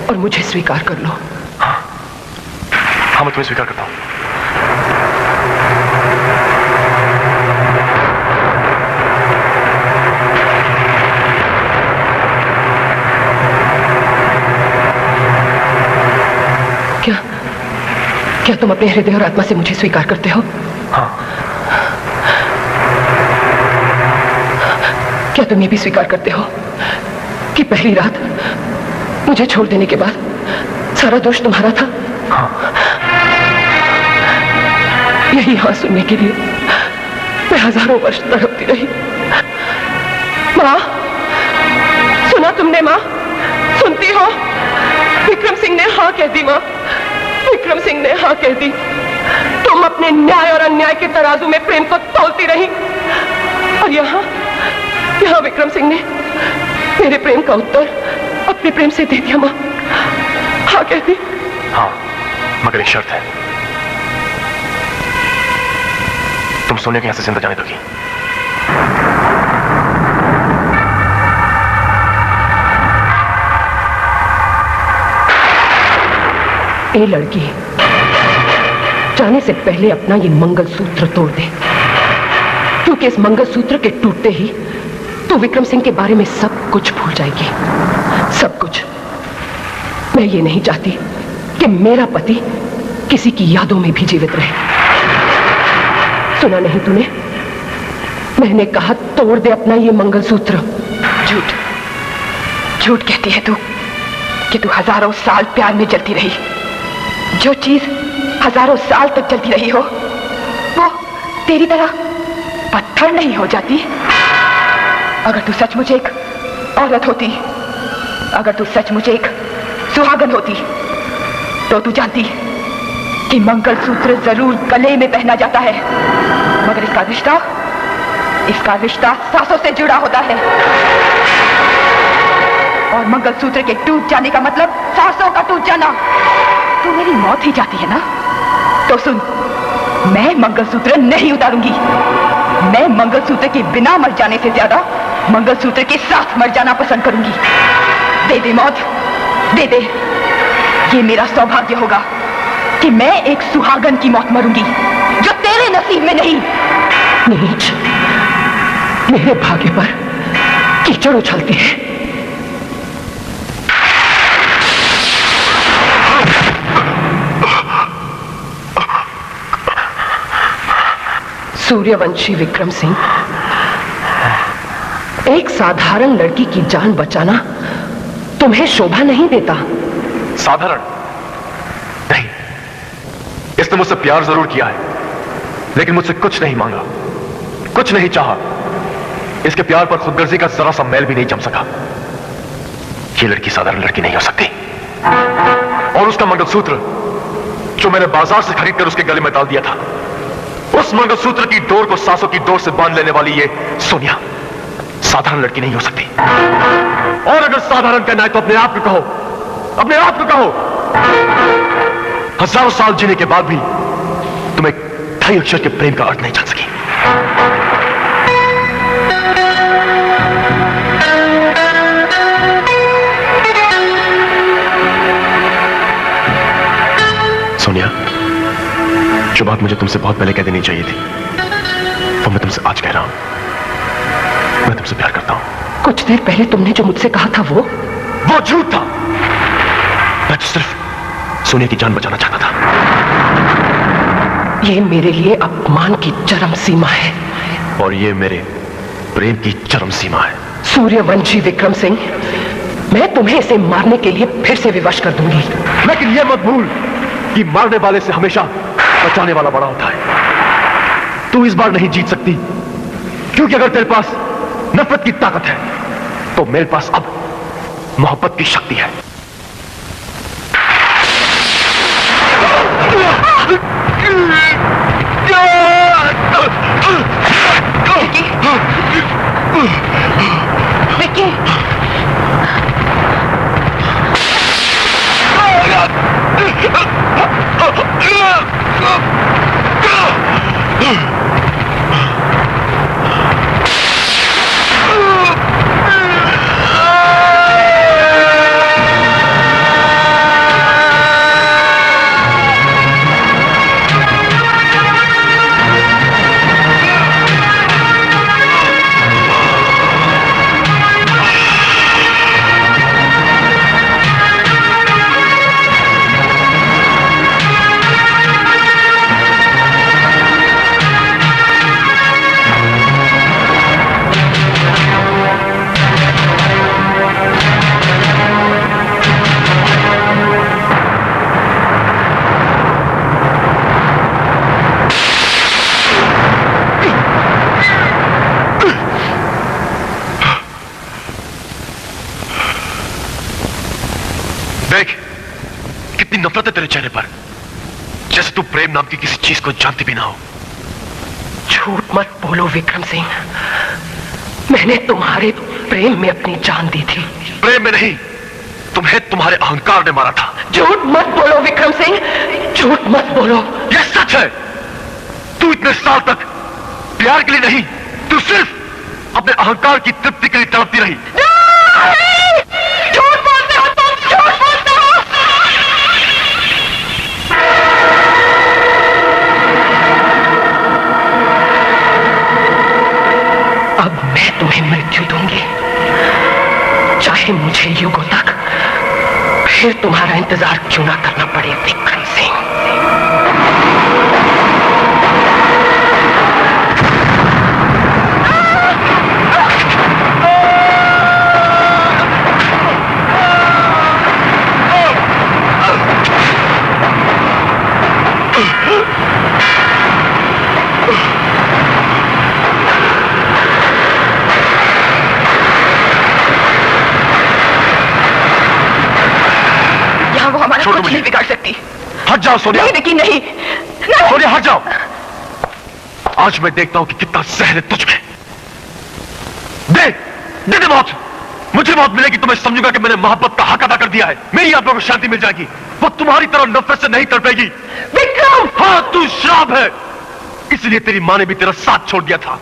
और मुझे स्वीकार कर लो। हाँ, मैं तुम्हें स्वीकार करता हूं। क्या तुम अपने हृदय और आत्मा से मुझे स्वीकार करते हो? हाँ। क्या तुम ये भी स्वीकार करते हो कि पहली रात मुझे छोड़ देने के बाद सारा दोष तुम्हारा था? हाँ। यही हाँ सुनने के लिए मैं हजारों वर्ष तड़पती रही। माँ, सुना तुमने? माँ, सुनती हो? विक्रम सिंह ने हाँ कह दी। माँ, विक्रम सिंह ने हाँ कह दी। तुम अपने न्याय और अन्याय के तराजू में प्रेम को तौलती रही, और यहाँ विक्रम सिंह ने मेरे प्रेम का उत्तर अपने प्रेम से दे दिया। माँ, हाँ कह दी। हाँ, मगर एक शर्त है, तुम सोनिया के यहां से जिंदा जाने दोगी? ए लड़की, जाने से पहले अपना ये मंगलसूत्र तोड़ दे, क्योंकि इस मंगलसूत्र के टूटते ही तू विक्रम सिंह के बारे में सब कुछ भूल जाएगी, सब कुछ। मैं ये नहीं चाहती कि मेरा पति किसी की यादों में भी जीवित रहे। सुना नहीं तूने? मैंने कहा तोड़ दे अपना ये मंगलसूत्र। झूठ, झूठ कहती है तू कि तू हजारों साल प्यार में जलती रही। जो चीज हजारों साल तक चलती रही हो वो तेरी तरह पत्थर नहीं हो जाती। अगर तू सचमुच एक औरत होती, अगर तू सचमुच एक सुहागन होती, तो तू जानती कि मंगलसूत्र जरूर गले में पहना जाता है, मगर इसका रिश्ता सांसों से जुड़ा होता है। और मंगलसूत्र के टूट जाने का मतलब सांसों का टूट जाना। तो मेरी मौत ही जाती है ना? तो सुन, मैं मंगलसूत्र नहीं उतारूंगी। मैं मंगलसूत्र के बिना मर जाने से ज्यादा मंगलसूत्र के साथ मर जाना पसंद करूंगी। दे दे मौत, दे दे। ये मेरा सौभाग्य होगा कि मैं एक सुहागन की मौत मरूंगी, जो तेरे नसीब में नहीं। नीच, मेरे भाग्य पर कीचड़ उछलती है। सूर्यवंशी विक्रम सिंह, एक साधारण लड़की की जान बचाना तुम्हें शोभा नहीं देता। साधारण नहीं, इसने मुझसे प्यार जरूर किया है, लेकिन मुझसे कुछ नहीं मांगा, कुछ नहीं चाहा। इसके प्यार पर खुदगर्जी का जरा सा मैल भी नहीं जम सका। ये लड़की साधारण लड़की नहीं हो सकती। और उसका मंगलसूत्र जो मैंने बाजार से खरीदकर उसके गले में डाल दिया था, उस मंगलसूत्र की डोर को सांसों की डोर से बांध लेने वाली ये सोनिया साधारण लड़की नहीं हो सकती। और अगर साधारण कहना है तो अपने आप को कहो, अपने आप को कहो। हजारों साल जीने के बाद भी तुम एक ढाई अक्षर के प्रेम का अर्थ नहीं जान सकी। सोनिया, जो बात मुझे तुमसे बहुत पहले कह देनी चाहिए थी, वो मैं तुमसे आज कह रहा हूं। मैं तुमसे प्यार करता हूं। कुछ देर पहले तुमने जो मुझसे कहा था वो झूठ था। मैं तो सिर्फ सोनिया की जान बचाना चाहता था। ये मेरे लिए अपमान की चरम सीमा है। और ये मेरे प्रेम की चरम सीमा है। सूर्यवंशी विक्रम सिंह, मैं तुम्हें इसे मारने के लिए फिर से विवश कर दूंगी। लेकिन यह मत भूल कि मारने वाले से हमेशा बचाने वाला बड़ा होता है। तू इस बार नहीं जीत सकती, क्योंकि अगर तेरे पास नफरत की ताकत है तो मेरे पास अब मोहब्बत की शक्ति है। विक्की, नफरत है तेरे चेहरे पर, जैसे तू प्रेम नाम की किसी चीज को जानती भी ना हो। झूठ मत बोलो विक्रम सिंह, मैंने तुम्हारे प्रेम में अपनी जान दी थी। प्रेम में नहीं, तुम्हें तुम्हारे अहंकार ने मारा था। झूठ मत बोलो विक्रम सिंह, झूठ मत बोलो। यह सच है। तू इतने साल तक प्यार के लिए नहीं, तू सिर्फ अपने अहंकार की तृप्ति के लिए तड़पती रही। झूठ बोलते हो तुम, झूठ बोलते हो। अब मैं तुम्हें मृत्यु दूंगी, चाहे मुझे युगों तक फिर तुम्हारा इंतजार क्यों ना करना पड़े विक्रम सिंह। कुछ नहीं बिगाड़ सकती। हट जाओ सोनिया। नहीं विकी, नहीं, नहीं। सोनिया हट जाओ। आज मैं देखता हूं कि कितना जहर है तुझ में। दे दे मौत, मुझे मौत मिलेगी तो मैं समझूंगा कि मैंने मोहब्बत का हक अदा कर दिया है। मेरी आत्मा को शांति मिल जाएगी। वो तुम्हारी तरह नफरत से नहीं तड़पेगी। विक्रम! हाँ, तू श्राप है, इसलिए तेरी माँ ने भी तेरा साथ छोड़ दिया था।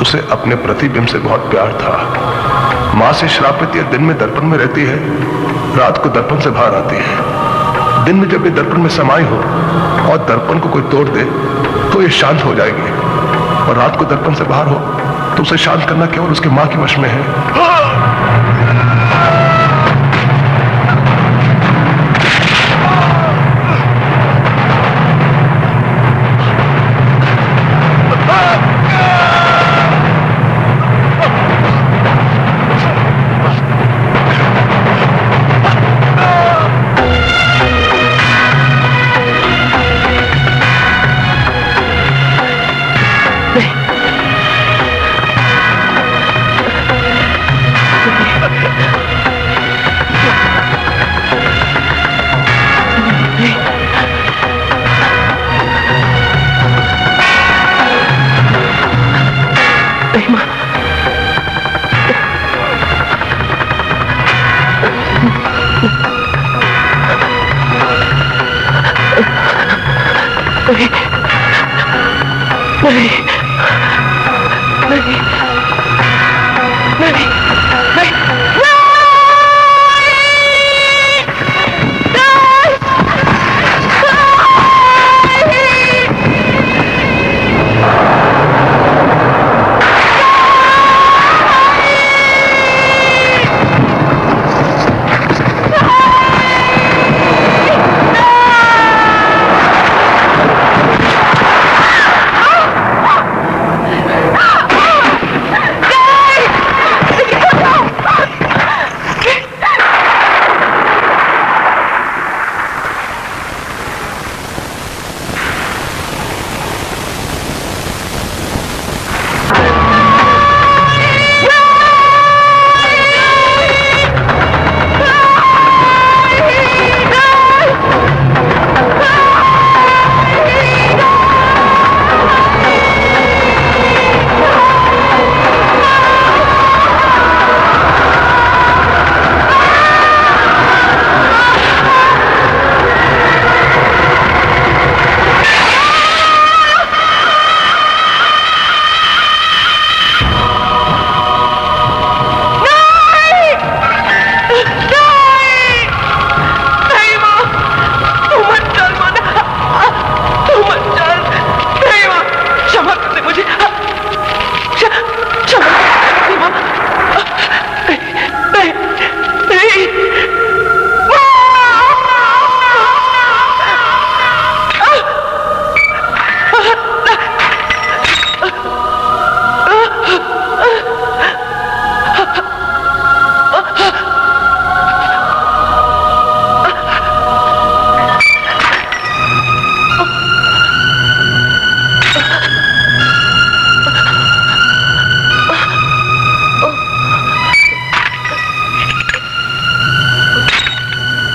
उसे अपने प्रतिबिंब से बहुत प्यार था। मां से श्रापित यह दिन में दर्पण में रहती है, रात को दर्पण से बाहर आती है। दिन में जब ये दर्पण में समाई हो और दर्पण को कोई तोड़ दे तो ये शांत हो जाएगी, और रात को दर्पण से बाहर हो तो उसे शांत करना केवल उसकी मां के वश में है।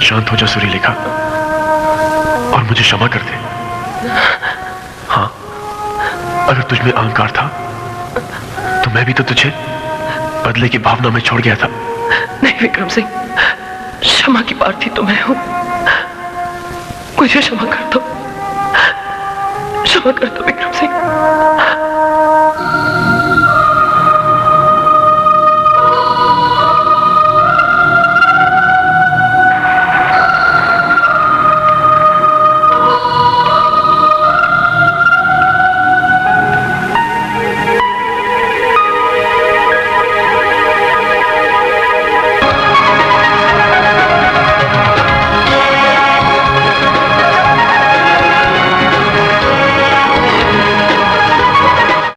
शांत हो जा सूर्यलेखा, और मुझे क्षमा कर दे। हाँ, अगर तुझ में अहंकार था तो मैं भी तो तुझे बदले की भावना में छोड़ गया था। नहीं विक्रम सिंह, क्षमा की प्रार्थी तो मैं हूं। मुझे क्षमा कर दो, क्षमा कर दो विक्रम सिंह।